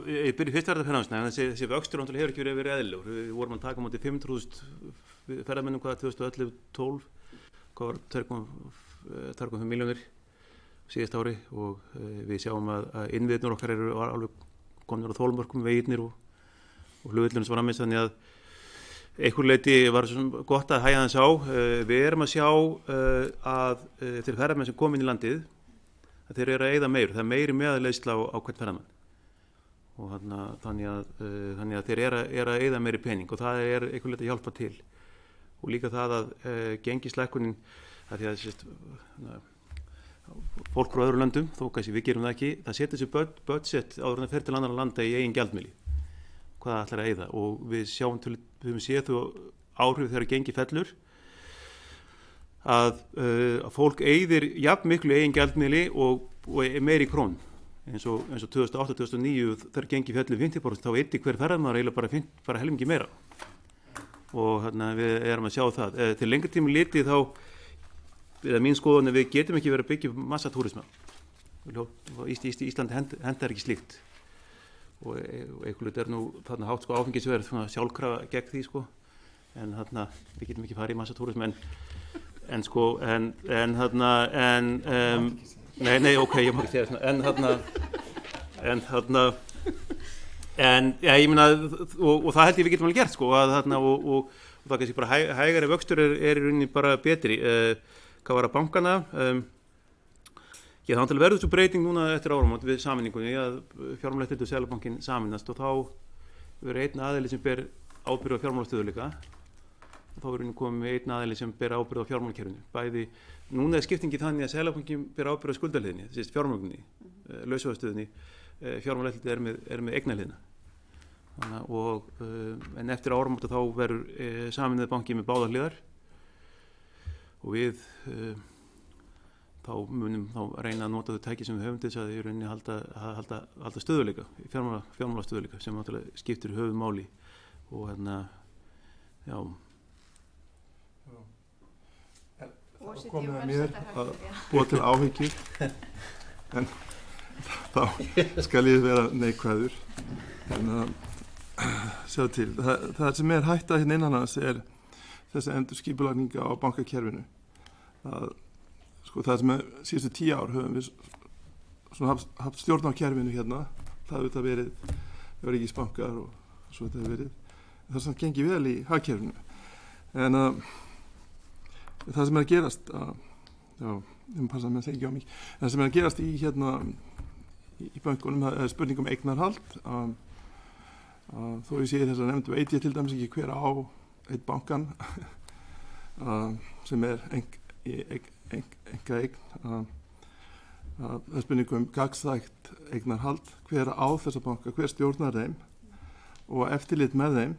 Ég byrja fyrst verða ferðamannsna, en þessi vöxtur hefur ekki verið eðlilegur. Við vorum að taka á móti 500.000 ferðamennum 2011-12, hvað var 2,5 milljónir síðast ári og við sjáum að innviðnur okkar eru alveg komnir á þolmörkum, vegirnir og flugvöllurinn svo framvegis, þannig að einhver leyti var gott að hægja þess á. Við erum að sjá að þeir ferðamenn sem kom inn í landið að þeir eru að eyða meir, það er meiri meðaleyðsla á hvern ferðamann og þannig að þeir eru að eyða meiri pening og það er einhver leyti að hjálpa til og líka það að gengislækkunin að því að fólk frá öðrum löndum, þó kannski við gerum það ekki, það setur sér budget áður en það fer til annarra landa í eigin gjaldmiðli hvað það ætlar að eyða og við höfum séð þú áhrif þegar gengi fellur að fólk eyðir jafn miklu eigin gjaldmiðli og meiri krón eins og 2008-2009 þegar gengi fjallu 50% þá eyddi hver ferðamaður eiginlega bara helmingi meira og við erum að sjá það. Til lengri tíma litið þá, eða mín skoðun, við getum ekki verið að byggja massatúrisma. Íslandi hendar ekki slíkt og einhverjum er nú þarna hátt áfengisverð sjálfkrafa gegn því en við getum ekki farið í massatúrisma Nei, ok, ég má ekki segja svona, já, ég meina, og það held ég við getum alveg gert, og það kannski bara hægari vöxtur er í rauninni bara betri. Hvað var að bankana? Já, það verður þessu breyting núna eftir áramót við sameiningunni, að Fjármálaeftirlitið og Seðlabankinn sameinast og þá verður einn aðili sem ber ábyrgð á fjármálastöðugleika og þá verður komið einn aðili sem ber ábyrgð á fjármálakerfinu. Bæði núna er skiptingi þannig að Seðlabankinn ber ábyrgð á skuldahliðinni, þess fjármögnuninni, lausafjárstöðunni, Fjármálaeftirlitið er með eignahliðina. En eftir áramót þá verður sameinaði banki með báðar hliðar og við þá munum reyna að nota þau tæki sem við höfum til þess að í rauninni halda stöðuleika, fjármálastöðuleika sem náttúrulega skiptir höfuðmáli og já. Það komið að mér að búa til áhyggjur en þá skal ég vera neikvæður en sjá til. Það sem er hætta hérna innanlands er þessi endurskipulagninga á bankakerfinu. Það sem er síðustu 10 ár höfum við haft stjórn á kerfinu hérna. Það hefur verið öryggisbankar og svo þetta hefur verið. Það sem gengið vel í hagkerfinu. En það sem er að gerast, ég má passa að menn segja ekki á mig, það sem er að gerast í bankunum, það er spurning um eignarhald. Þó ég sé þess að nefndu veit ég til dæmis ekki hver á einn bankan sem er enga eign. Það er spurning um gagnsætt eignarhald, hver á þessa banka, hver stjórnar þeim og eftirlit með þeim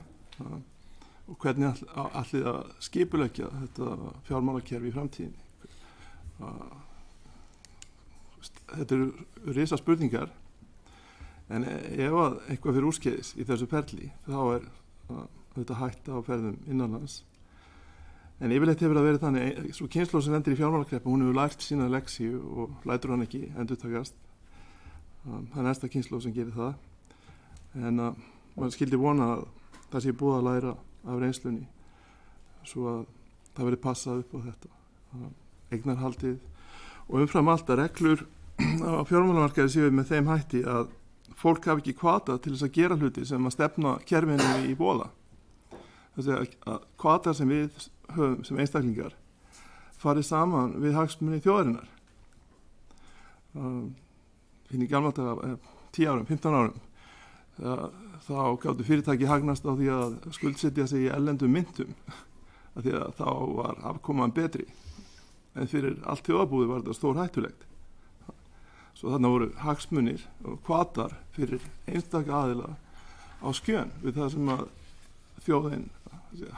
og hvernig allir að skipuleggja þetta fjármálakerfi í framtíðinni. Þetta eru risa spurningar en ef að eitthvað fyrir úrskeiðis í þessu ferli þá er þetta hætta á ferðum innanlands. En yfirleitt hefur það verið þannig, svo kynslóð sem lendir í fjármálakreppu, hún hefur lært sína leksíu og lætur hann ekki endurtakast. Það er næsta kynslóð sem gerir það. En maður skildi vona að það sé búið að læra af reynslunni svo að það verið passað upp á þetta. Eignarhaldið og umfram allt að reglur á fjármálamarkaði séu með þeim hætti að fólk hafi ekki hvata til þess að gera hluti sem að stefna kerfinu í boða. Þess að hvatar sem við höfum sem einstaklingar farið saman við hagsmuni þjóðarinnar. Í gamla daga 10 árum, 15 árum þá gátu fyrirtæki hagnast á því að skuldsetja sig í erlendum myntum af því að þá var afkoman betri en fyrir allt þjóðarbúið var þetta stór hættulegt. Svo þarna voru hagsmunir og hvatar fyrir einstaka aðila á skjön við það sem að þjóðin,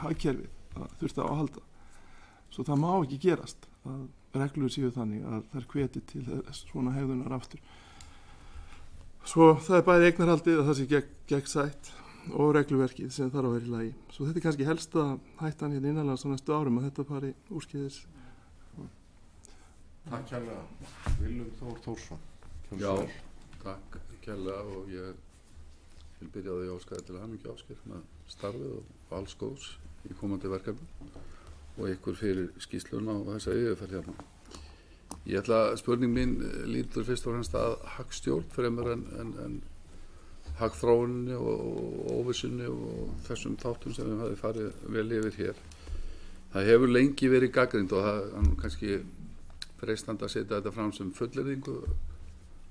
hagkerfið þurfti á að halda. Svo það má ekki gerast að reglur séu þannig að þær hveti til svona hegðunar aftur. Svo það er bæði eignarhaldið að það sé gegnsætt og regluverkið sem þarf að vera í lagi. Svo þetta er kannski helsta hættan hérna innanlands á næstu árum að þetta fari úrskeiðis. Takk kærlega. Willum Þór Þórsson. Já, takk kærlega og ég vil byrja á því að óska til hamingju Ásgeir með starfið og alls góðs í komandi verkefni og ykkur fyrir skýrsluna og þessa yfirferð hérna. Ég ætla að spurning mín lítur fyrst og fremst að hagstjórn fremur en hagþróuninni og óvissunni og þessum þáttum sem við hafði farið vel yfir hér. Það hefur lengi verið gagnrýnt og það er kannski freistandi að setja þetta fram sem fullyrðingu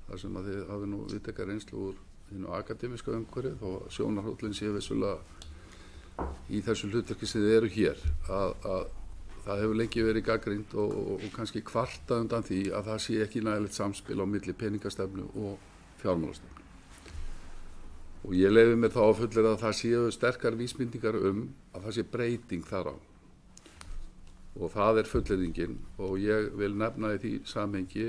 þar sem að þið hafi nú viðtekað reynslu úr hinu akademíska umhverfi þó sjónarhóllinn sé vissulega í þessu hlutverki sem þið eru hér að það hefur lengi verið gagnrýnt og kannski kvartað undan því að það sé ekki nægilegt samspil á milli peningastefnu og fjármálastefnu. Og ég leyfi mér þá að fullyrða að það séu sterkar vísbendingar að það sé breyting þar á. Og það er fullyrðingin og ég vil nefna í því samhengi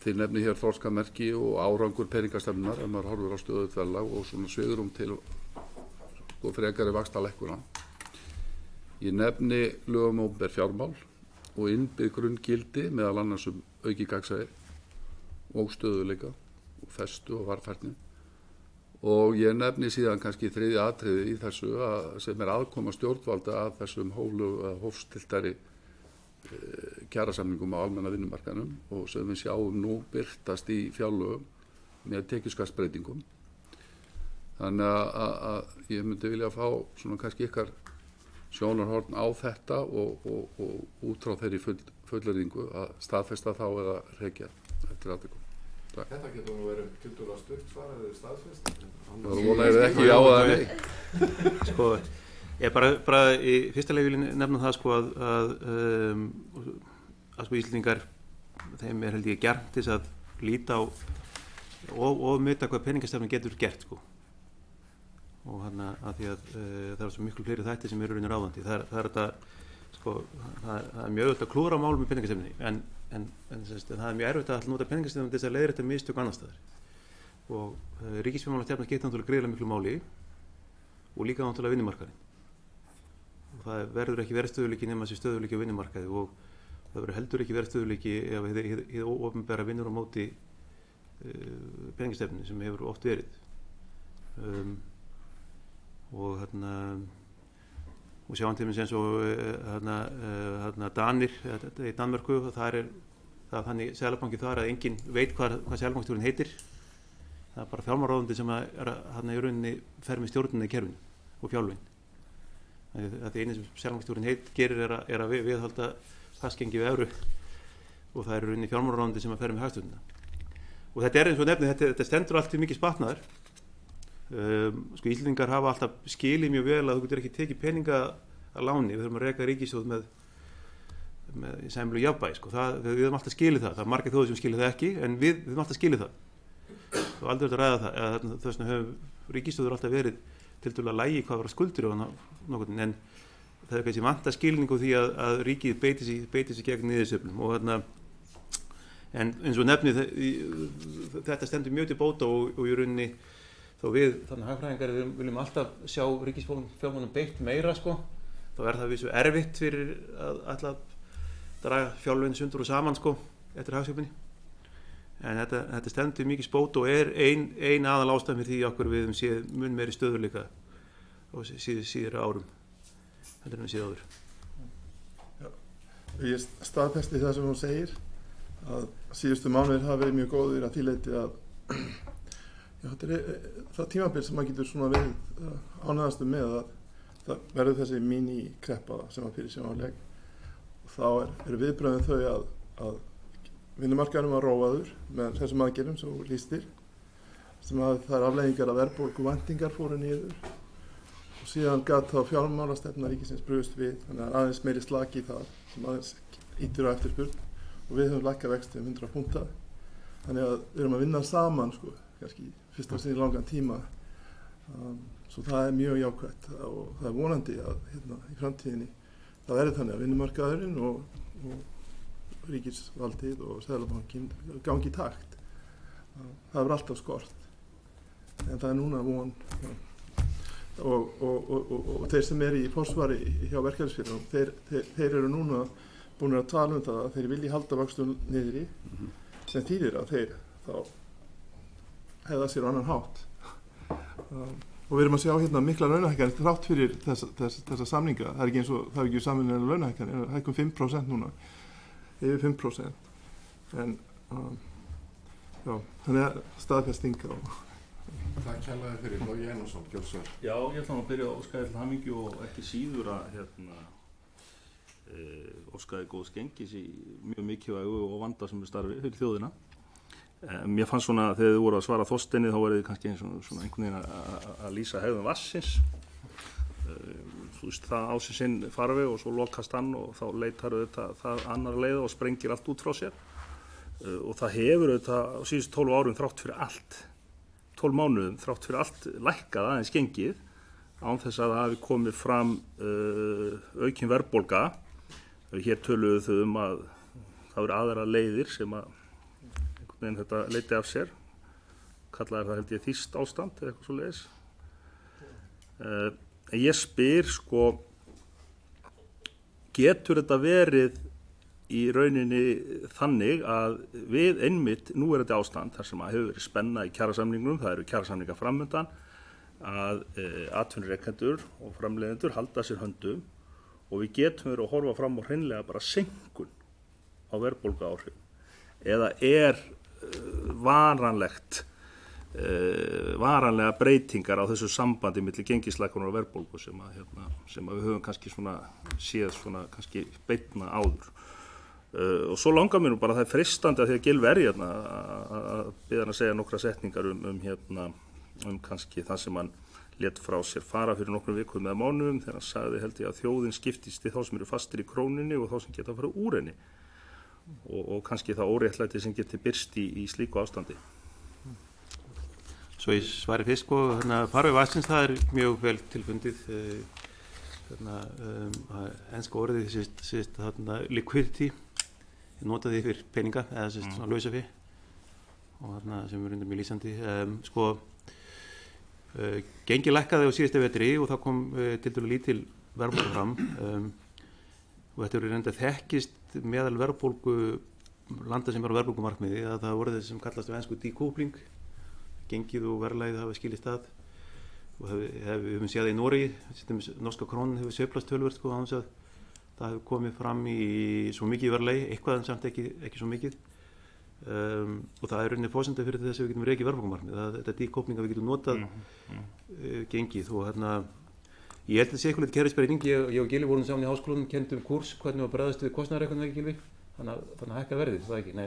þið nefni hér þroskamerki og árangur peningastefnunar ef maður horfir á stöðugt verðlag og svona svigrúm til sko frekari vaxtalækkuna. Ég nefni lög um opinber fjármál og innbyggð grunngildi meðal annars aukið gagnsæi og stöðugleika og festu og varfærni. Og ég nefni síðan kannski þriðja atriði í þessu sem aðkoma stjórnvalda að þessum hófstiltari kjarasamningum á almenna vinnumarkaðnum og sem við sjáum nú birtast í fjárlögum með tekjuskattsbreytingum. Þannig að ég myndi vilja fá svona kannski ykkar sjónarhorn á þetta og út frá þeirri fullyrðingu að staðfesta þá eða rekja eftir atvikum. Þetta getur nú verið tiltölulega stutt svar eða staðfest. Það vonaði ekki á það nei. Sko, ég bara í fyrsta leið vil nefna það sko að sko Íslendingar, þeim held ég gjarnt til að líta á og mynda hvað peningastefnan getur gert sko. Og hérna að því að það er svo miklu fleiri þættir sem eru raunir ráðandi. Það er þetta sko, það er mjög auðvitað að klúra málum í peningastefnunni en það er mjög erfitt að nota peningastefnunni til þess að leiðrétta mistök annars staðar. Og ríkisfjármálastefna skiptir náttúrulega gríðarlega miklu máli og líka náttúrulega vinnumarkaðinn. Og það verður ekki verið stöðugleiki nema þessi stöðugleiki á vinnumarkaði og það verður heldur ekki verið stöðugleiki ef hið opinbera vinnur á móti peningastefnunni sem hefur oft verið. Og hérna og sjáum til eins og Danir í Danmörku það er þannig Seðlabanki þar að enginn veit hvað seðlabankastjórinn heitir. Það er bara fjármálaráðuneytið sem í rauninni fer með stjórnina í kerfinu og fjárlögin. Það einu sem seðlabankastjórinn gerir er að viðhalda fastgengi við evru og það er í rauninni fjármálaráðuneytið sem fer með hagstjórnina. Og þetta er eins og nefnið, þetta stendur allt mikið spatnaðar. Sko Íslendingar hafa alltaf skilið mjög vel að þú getur ekki tekið peninga að láni, við þurfum að reka ríkissjóð með sæmilegu jafnvægi sko. Við höfum alltaf skilið það er margir þjóðir sem skilið það ekki en við höfum alltaf skilið það og aldrei verið að ræða það þess vegna höfum ríkissjóður alltaf verið tiltölulega lægi hvað var skuldir og nokkurn en það er kannski vanta skilningu því að ríkið beiti sig gegn niðursveiflum og en eins og nefnið þetta stendur mjög til bóta og í rauninni þó við þannig hagfræðingar viljum alltaf sjá ríkisfjármálum beitt meira sko, þá er það vissu erfitt fyrir að alltaf draga fjárlögin sundur og saman sko eftir hagsveiflunni. En þetta stendur mikið spót og er ein aðal ástæðan fyrir því okkur við séð mun meiri stöðugleika á síðari árum. Þetta er við séð áður. Já, ég staðfesti það sem hún segir að síðustu mánuðir hafa verið mjög góðir að því leyti að þetta er það tímabil sem maður getur svona verið ánægðastu með að það verður þessi mini-kreppa sem að fyrir sjónarleg og þá eru viðbröðin þau að vinnumarkaðurinn var róaður með þessum aðgerðum sem þú lýstir sem að það er afleiðingar að verðbólgu væntingar fóru niður og síðan gat þá fjármálastefna ríkisins brugðist við þannig að aðeins meiri slaki í það sem aðeins ýtir á eftirspurn og við höfum lækkað vexti 100 punkta þannig að við erum að vinna saman sko kannski fyrsta sinn í langan tíma svo það er mjög jákvætt og það er vonandi að í framtíðinni það verður þannig að vinnumarkaðurinn og ríkisvaldið og Seðlabankinn gangi í takt það er alltaf skort en það er núna von og þeir sem eru í forsvari hjá verkefnisfélögum þeir eru núna búin að tala um það að þeir vilji halda vöxtum niðri sem þýðir að þeir þá hefða sér á annan hátt og við erum að sjá mikla launahækkanir þrátt fyrir þessa samninga það er ekki eins og það er ekki samvinnilega launahækkanir hækkum 5% núna yfir 5% en já, þannig að staðfestinga Takk kærlega fyrir Logi Einarsson, Gjörsvar. Já, ég ætla að byrja að óska þér til hamingju og ekki síður að óska þér góðs gengis í mjög mikilvægu og vandasömu starfi fyrir þjóðina. Mér fannst svona þegar þið voru að svara Þorsteini þá var þið kannski svona einhvern veginn að lýsa hegðun vatnsins. Þú veist, það á sig sinn farveg og svo lokast hann og þá leitar það annar leið og sprengir allt út frá sér. Og það hefur auðvitað á síðustu 12 árum þrátt fyrir allt 12 mánuðum þrátt fyrir allt lækkað aðeins gengið án þess að það hafi komið fram aukin verðbólga. Hér töluðu þau að það eru aðrar leiðir sem að en þetta leiti af sér, kallaði það held ég þýst ástand eða eitthvað svo leiðis. En ég spyr sko, getur þetta verið í rauninni þannig að við einmitt núverandi ástand þar sem að hefur verið spenna í kjarasamningum, það eru kjarasamningar framundan, að atvinnurekendur og framleiðendur halda sér höndum og við getum verið að horfa fram á hreinlega bara seinkun á verðbólguáhrifum, eða varanlega breytingar á þessu sambandi milli gengislækkunar og verðbólgu sem að við höfum kannski svona séð svona kannski beinna áður. Og svo langar mér nú bara, það freistandi að því að Gylfi er hérna að biðja hann að segja nokkra setningar um kannski það sem hann lét frá sér fara fyrir nokkrum vikum eða mánuðum þegar hann sagði held ég að þjóðin skiptist í þá sem eru fastir í krónunni og þá sem geta að fara úr henni og kannski það óréttlæti sem geti birst í slíku ástandi. Svo ég svari fyrst sko, farveg vatnsins það mjög vel tilfundið, enska orðið sést liquidity, ég nota því fyrir peninga eða sést svona lausafé og sem er undir mjög lýsandi. Sko, gengi lækkaði á síðasta vetri og það kom til dælu lítil verðbólga fram og þetta eru reynda þekkist meðal verðbólgu landa sem eru á verðbólgumarkmiði að það voru þess sem kallast á ensku decoupling, gengið og verðlagið hafa skilist að og við höfum séð það í Noregi, norska krónan hefur sveiflast töluvert sko, án þess að það hefur komið fram í svo mikið verðlagi, eitthvað en samt ekki svo mikið og það er rauninni forsenda fyrir þess að við getum rekið verðbólgumarkmið, þetta decoupling að við getum notað gengið og ég held að sé eitthvað litur kerfisbreyting, ég og Gylfi vorum saman í háskólanum, kenndum kúrs hvernig var bregðast við kostnaðarreikningum ekki Gylfi, þannig að hækka verðið, það ekki, nei,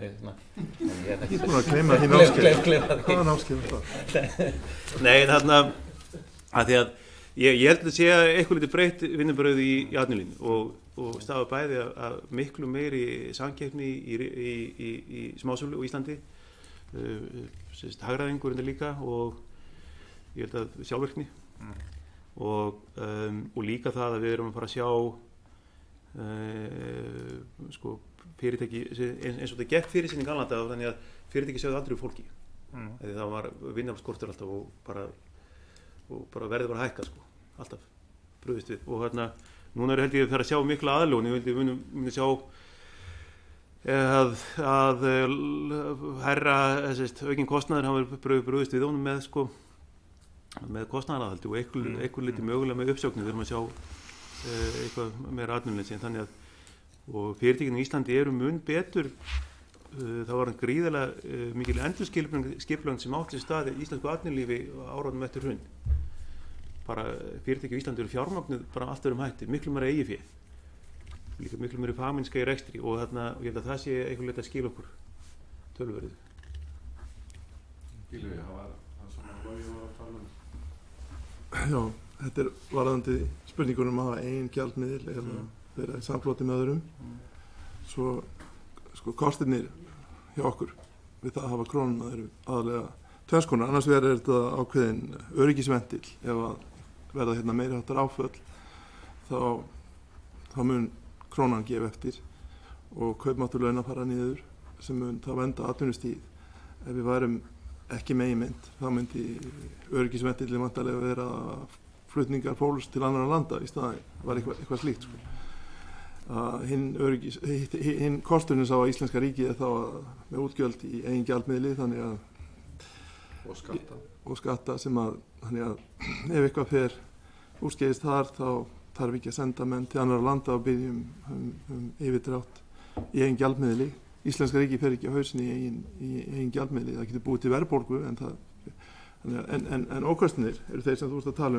Þú voru að gleyma þín áskil. Hvaðan áskil það? Nei, þarna að því að ég held að sé eitthvað litur breytt vinnubröð í atvinnulífinu og stafa bæði að miklu meiri samkeppni í smásölu á Íslandi, hagræðingur undir líka og ég held að sjálfvirkni og líka það að við erum að fara að sjá sko fyrirtæki eins og þetta gekk fyrir sinni gamla daga þannig að fyrirtæki sjáðu aldrei fólki því það var vinnaraflskortur alltaf og bara verðið var að hækka sko, alltaf brugðist við og núna held ég að fara að sjá mikla aðlögun, ég myndi sjá að herra aukinn kostnaður hafa brugðist við honum með kostnaðaraðhaldi og eitthvað liti mögulega með uppsóknir, við erum að sjá eitthvað meira atvinnuleysi en þannig að og fyrirtækinu í Íslandi eru mun betur það var gríðarlega mikil endurskipulagning sem átti sér stað í íslensku atvinnulífi áraðum eftir hrun bara fyrirtæki í Íslandi eru fjármagnuð bara allt öðrum hætti, miklu meira eigið fé líka miklu meira fagmennska í rekstri og ég held að það sé eitthvað leita að skila okkur tölverið. Gylfi, það var svona Logi var að tala Já, þetta varðandi spurningunum að hafa eigin gjaldmiðil eða vera í samfloti með öðrum svo sko kostirnir hjá okkur við það að hafa krónuna eru aðalega tvenns konar, annars vegar er þetta ákveðin öryggisventil ef að verða meiri háttar áföll þá mun krónan gefa eftir og kaupmáttur launa fara niður sem mun það venda atvinnustigið ef við værum ekki meginmynd þá myndi öryggisventilin vantarlega vera flutningar fólks til annarra landa í staðinn, það var eitthvað slíkt sko. Hinn kosturinn sá að íslenska ríkið er þá með útgjöld í eigin gjaldmiðli þannig að og skatta sem að þannig að ef eitthvað fer úrskeiðist þar þá þarf ekki að senda menn til annarra landa og biðja um yfirdrátt í eigin gjaldmiðli. Íslenska ríkið fer ekki á hausin í eigin gjaldmiðli, það getur búið til verðbólgu en ókostinir eru þeir sem þú ert að tala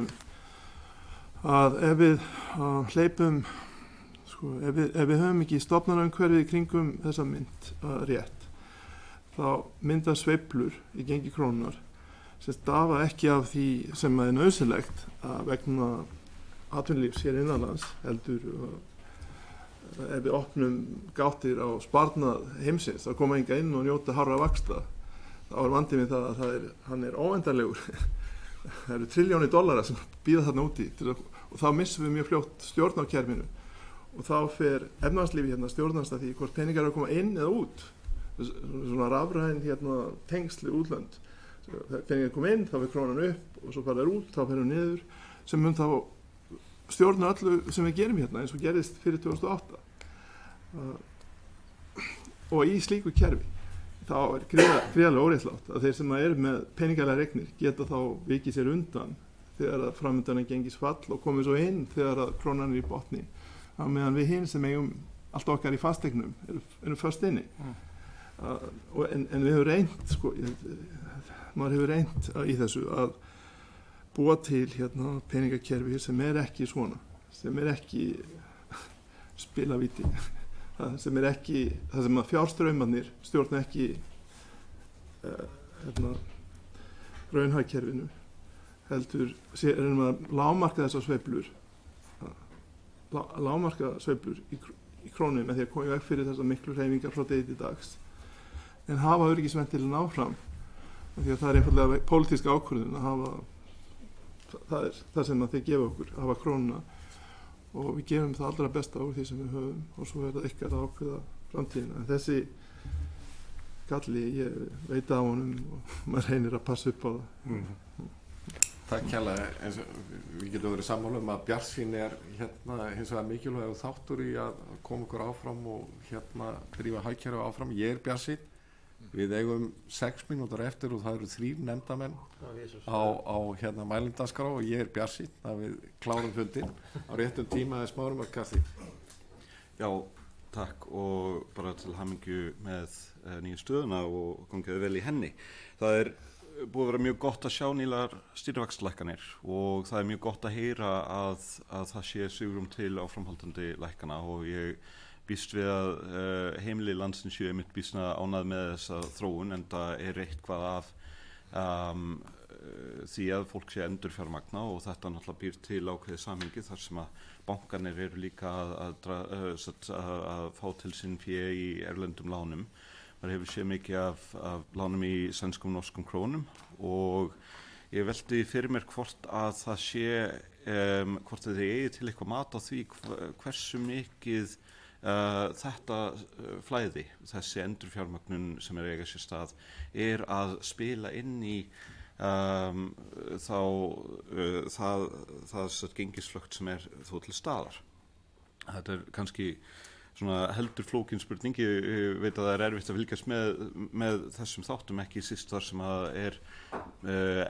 að ef við hleypum ef við höfum ekki stofnanaumhverfið í kringum þessa mynd rétt þá mynda sveiflur í gengi krónunar sem stafa ekki af því sem er nauðsynlegt að vegna atvinnulífs hér innanlands heldur ef við opnum gáttir á sparnað heimsins að koma hingað inn og njóta hárra vaxta þá er vandinn við það að hann er óendanlegur það eru $1 trillion sem bíða þarna úti og þá missum við mjög fljótt stjórn á kerfinu og þá fer efnahagslífið stjórnast að því hvort peningar eru að koma inn eða út svona rafræn tengsli útlönd. Þegar peningar kom inn þá fyrir krónan upp og svo fara þær út, þá fyrir hún niður, sem mun þá stjórna öllu sem við gerum hérna eins og gerist fyrir 2008. Og í slíku kerfi þá er gríðarlega óréttlátt að þeir sem eru með peningalega eignir geta þá vikið sér undan þegar að framöndan er gengisfall og komið svo inn þegar að krónan er í botni, á meðan við hinn sem eigum allt okkar í fasteignum eru föst inni. En við hefur reynt, maður hefur reynt í þessu að búa til peningakerfi sem er ekki svona, sem er ekki spilavíti, sem er ekki, það sem að fjárstraumarnir stjórna ekki raunhagkerfinu, heldur erum að lágmarka þessar sveiflur, í krónum með því að koma í veg fyrir þessar miklu hreyfingar frá degi til dags, en hafa öryggisventilinn áfram, því að það er einfallega pólitíska ákvörðun að hafa, það er það sem að þeir gefa okkur, að hafa krónuna, og við gefum það allra besta úr því sem við höfum, og svo er það ykkar að ákveða framtíðina. En þessi galli, ég veit á honum og maður reynir að passa upp á það. Takk kærlega, eins og við getum verið sammála að bjartsýni er hins vegar mikilvægur þáttur í að koma okkur áfram og drífa hagkerfið áfram. Ég er bjartsýnn, við eigum 6 mínútur eftir og það eru 3 nefndamenn á mælindaskrá og ég er bjartsýnn að við klárum fundinn á réttum tíma eða smárum að kaffi. Já, takk, og bara til hamingju með nýju stöðuna og gangiði vel í henni. Það er búið að vera mjög gott að sjá nýlar stýrivaxtalækkanir og það er mjög gott að heyra að það sé svigrúm til áframhaldandi lækkana, og ég býst við að heimili landsins séu einmitt býsna ánægð með þessa þróun, en það er eitthvað af því að fólk sé endurfjármagna, og þetta náttúrulega býr til ákveðið samhengi þar sem að bankarnir eru líka að fá til sín fé í erlendum lánum. Það hefur séð mikið af lánum í sænskum og norskum krónum, og ég velti fyrir mér hvort að það sé, hvort þið eigi til eitthvað mat á því hversu mikið þetta flæði, þessi endurfjármögnun sem er eiga sér stað, er að spila inn í það gengisflökt sem er þó til staðar. Þetta er kannski svona heldur flókin spurning. Ég veit að það er erfitt að fylgjast með þessum þáttum, ekki síst þar sem að er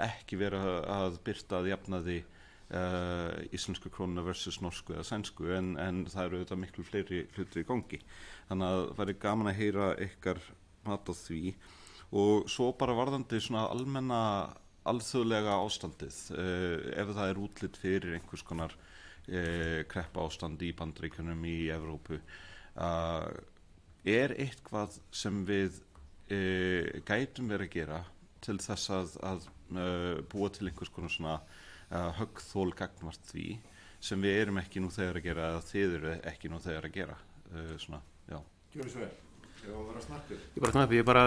ekki vera að birta að jafnaði íslensku krónuna versus norsku eða sænsku, en það eru þetta miklu fleiri hlutir í gangi. Þannig að það væri gaman að heyra ykkar mat á því. Og svo bara varðandi svona almenna alþjóðlega ástandið, ef það er útlit fyrir einhvers konar kreppa ástand í Bandaríkjunum, í Evrópu, er eitthvað sem við gætum verið að gera til þess að búa til einhvers konar svona höggþól gagnvart því sem við erum ekki nú þegar að gera, eða þið eru ekki nú þegar að gera, svona, já. Gjörðu svo vel, ég var að vera snarpur. Ég bara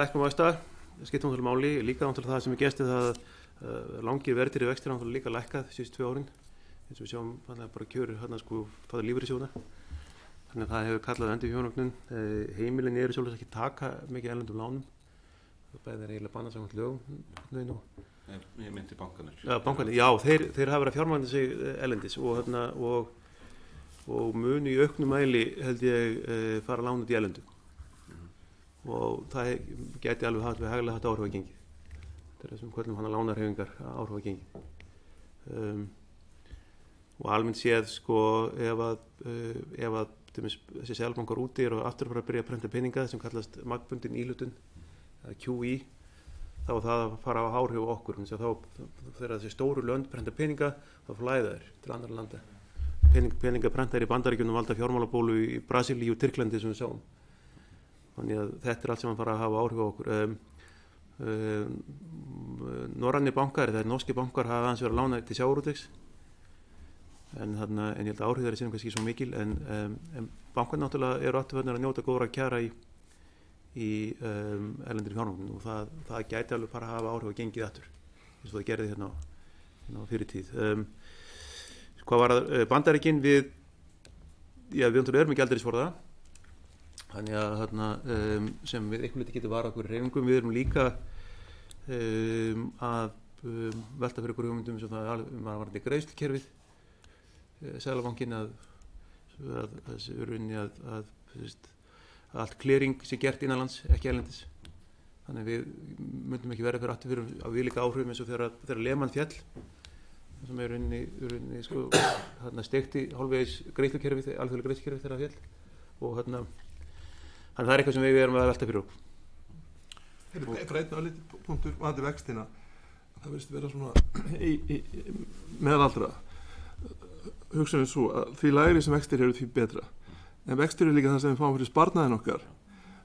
lækkum aðstæða, skiptum náttúrulega máli, líka náttúrulega það sem er gestið það langir verðir í vextir náttúrulega líka lækkað síðustu 2 árin, eins og við sjáum bara kjörur fáðu lífeyrissjóðina. Þannig að það hefur kallað endurfjármögnun. Heimilin eru svolítið ekki taka mikið erlendum lánum. Það er eiginlega bannað samkvæmt lögum. Ég myndi bankarnir. Já, bankarnir. Já, þeir hafa verið að fjármagna sig erlendis og munu í auknum mæli held ég fara lán út í erlendum. Og það gæti alveg haft hæglega haft áhrif á gengið. Þetta er það sem köllum hana lánarhreyfingar áhrif á gengið. Og almennt séð ef að þessi seðlabankar úti eru aftur að byrja að prenta peninga sem kallast magnbundin íhlutun, QE, þá það að fara á áhrif á okkur. Þá þegar þessi stóru lönd prenta peninga, þá flæða þeir til annarra landa. Peninga prentaðir í Bandaríkjunum valda fjármálabólu í Brasilíu og Tyrklandi sem við sáum. Þannig að þetta er allt sem fara að hafa áhrif á okkur. Norrænir bankar, það er norski bankar, hafa aðeins verið að lána til sjávarútvegs. En ég held að áhrif þeirra séum kannski ekki svo mikil, en bankarnir náttúrulega eru afturförnir að njóta góðra kjara í erlendri fjármögnun, og það gæti alveg bara að hafa áhrif á gengið aftur, eins og það gerði hérna á fyrir tíð. Hvað var Bandaríkin við náttúrulega erum með gjaldeyrisforða, Þannig að þarna sem við einhvern veginn getum varað okkur reyfingum, við erum líka að velta fyrir okkur hugmyndum sem það varandi greiðslukerfið, Seðlabankinn að allt clearing sé gert innanlands, ekki erlendis. Þannig við myndum ekki verða fyrir aftur fyrir að við líka áhrifum eins og þegar Lehman fjall, sem er rauninni sko, steikti hálfvegis greiðslukerfið, alþjóðlega greiðslukerfið þegar það fjall, og þannig það er eitthvað sem við erum að velta fyrir okkur. Einn og lítið punktur varðandi vextina, það verðist vera svona meðalaldra hugsunum svo að því lægri sem vextir eru því betra, en vextir eru líka það sem við fáum fyrir sparnaðin okkar.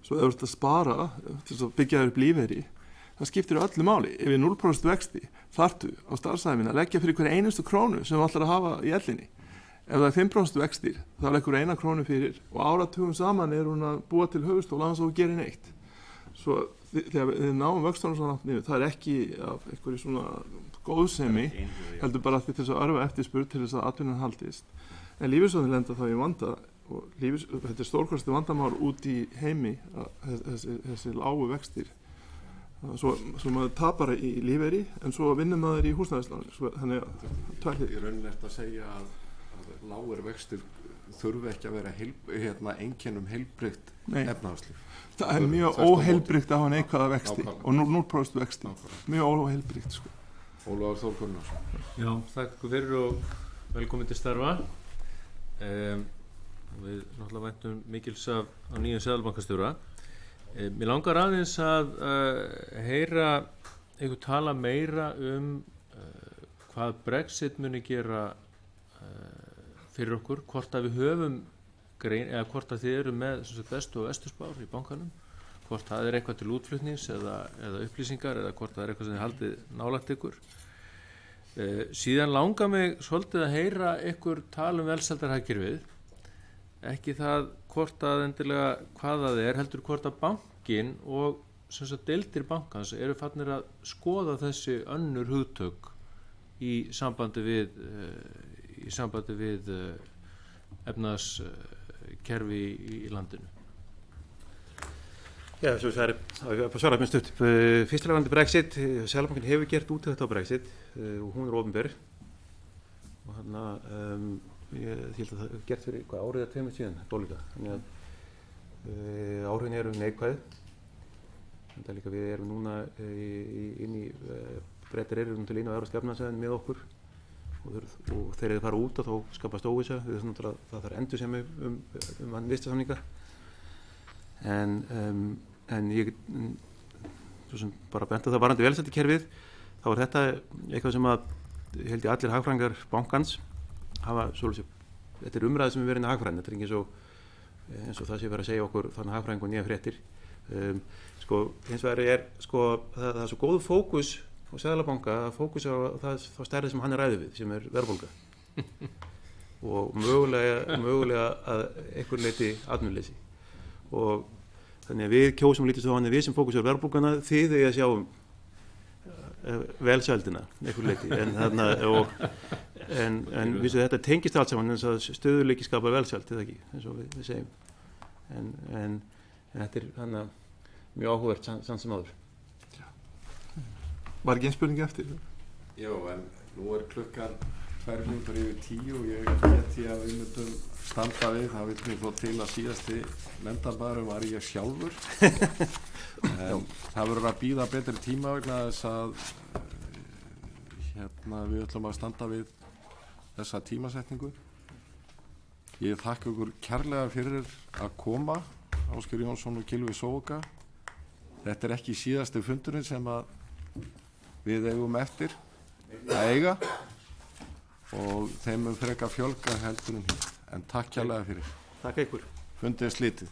Svo ef þú ert að spara til að byggja upp lífeyri, það skiptir öllu máli. Ef við 0% vexti þartu á starfsæfina að leggja fyrir hverja einustu krónu sem þú ætlar að hafa í ellinni. Ef það er 5% vextir, þá leggur 1 krónu fyrir og áratugum saman er hún að búa til höfustól án þess að þú gerir neitt. Svo þegar við náum vöxtunum svona niður, það er ekki af einhverju svona góðsemi, heldur bara til þess að örva eftirspurn til þess að atvinnan haldist. En lífeyrissjóðirnir lenda þá í vanda, og þetta er stórkostandi vandamál út í heimi, þessi lágu vextir. Svo maður tapar í lífeyri, en svo vinnur maður í húsnæðisláni. Þannig að í rauninni eftir að segja að lágir vextir þurfi ekki að vera einkennum heilbrigt efnahagslíf. Það er mjög óheilbrigt að hafa neikvæða vexti og 0% vexti. Mjög óheilbrigt, sko. Ólafur Þór Gunnarsson. Já, þakka ykkur fyrir og velkomin til starfa. Við náttúrulega væntum mikils af nýjum seðlabankastjóra. Mér langar aðeins að heyra ykkur tala meira hvað Brexit muni gera fyrir okkur, hvort að við höfum eða hvort að þið eru með bestu og vesturspár í bankanum, hvort það er eitthvað til útflutnings eða upplýsingar, eða hvort það er eitthvað sem þið haldið nálægt ykkur. Síðan langar mig svolítið að heyra ykkur tala velsældarhagkerfið, ekki það hvort að endilega hvað það er, heldur hvort að bankinn og deildir bankans eru farnir að skoða þessi önnur hugtök í sambandi við efnahagskerfi í landinu. Já, svo það er að svara með stutt. Fyrstilega varðandi Brexit, Seðlabankinn hefur gert úttekt á Brexit og hún er opinber. Og þannig að ég held að það er gert fyrir árið eða 2 síðan, dólíka. Þannig að áhrifin eru neikvæð. Þannig að líka við erum núna Bretar eru til inn á Evrópska efnahagssvæðinu með okkur. Og þegar þið fara út þá skapast óvissa, það þarf endursemi listasamninga. En ég svo sem bara bent á það varðandi velsældarkerfið, þá er þetta eitthvað sem að held ég allir hagfræðingar bankans hafa svolítið, þetta er umræði sem er verið inn á hagfræðin, þetta er ekki eins og það sé verið að segja okkur þannig hagfræðing og nýja fréttir. Hins vegar er það er svo góð fókus og Seðlabanka að fókusa á þá stærði sem hann er ræðið við, sem er verðbólga og mögulega að einhver leyti atvinnuleysi. Og þannig að við kjósum lítið svo hann við sem fókusar verðbólguna, þið að sjá velsældina einhver leyti, en þetta tengist allt saman, eins að stöðugleiki skapar velsæld, eða ekki, eins og við segjum. En þetta er þannig mjög áhugavert samt sem áður. Var ekki einn spurning eftir? Jó, en nú er klukkan 9:02 og ég geti að við myndum standa við, það vil mér þó til að síðasti nefndarbæðurum var ég sjálfur. En það verður að bíða betri tíma vegna þess að við ætlum að standa við þessa tímasetningu. Ég þakka ykkur kærlega fyrir að koma, Ásgeir Jónsson og Gylfi Zoëga. Þetta er ekki síðasti fundurinn sem að við eigum eftir að eiga og þeim frekar fjölga heldur en takk kærlega fyrir. Takk ykkur. Fundið er slitið.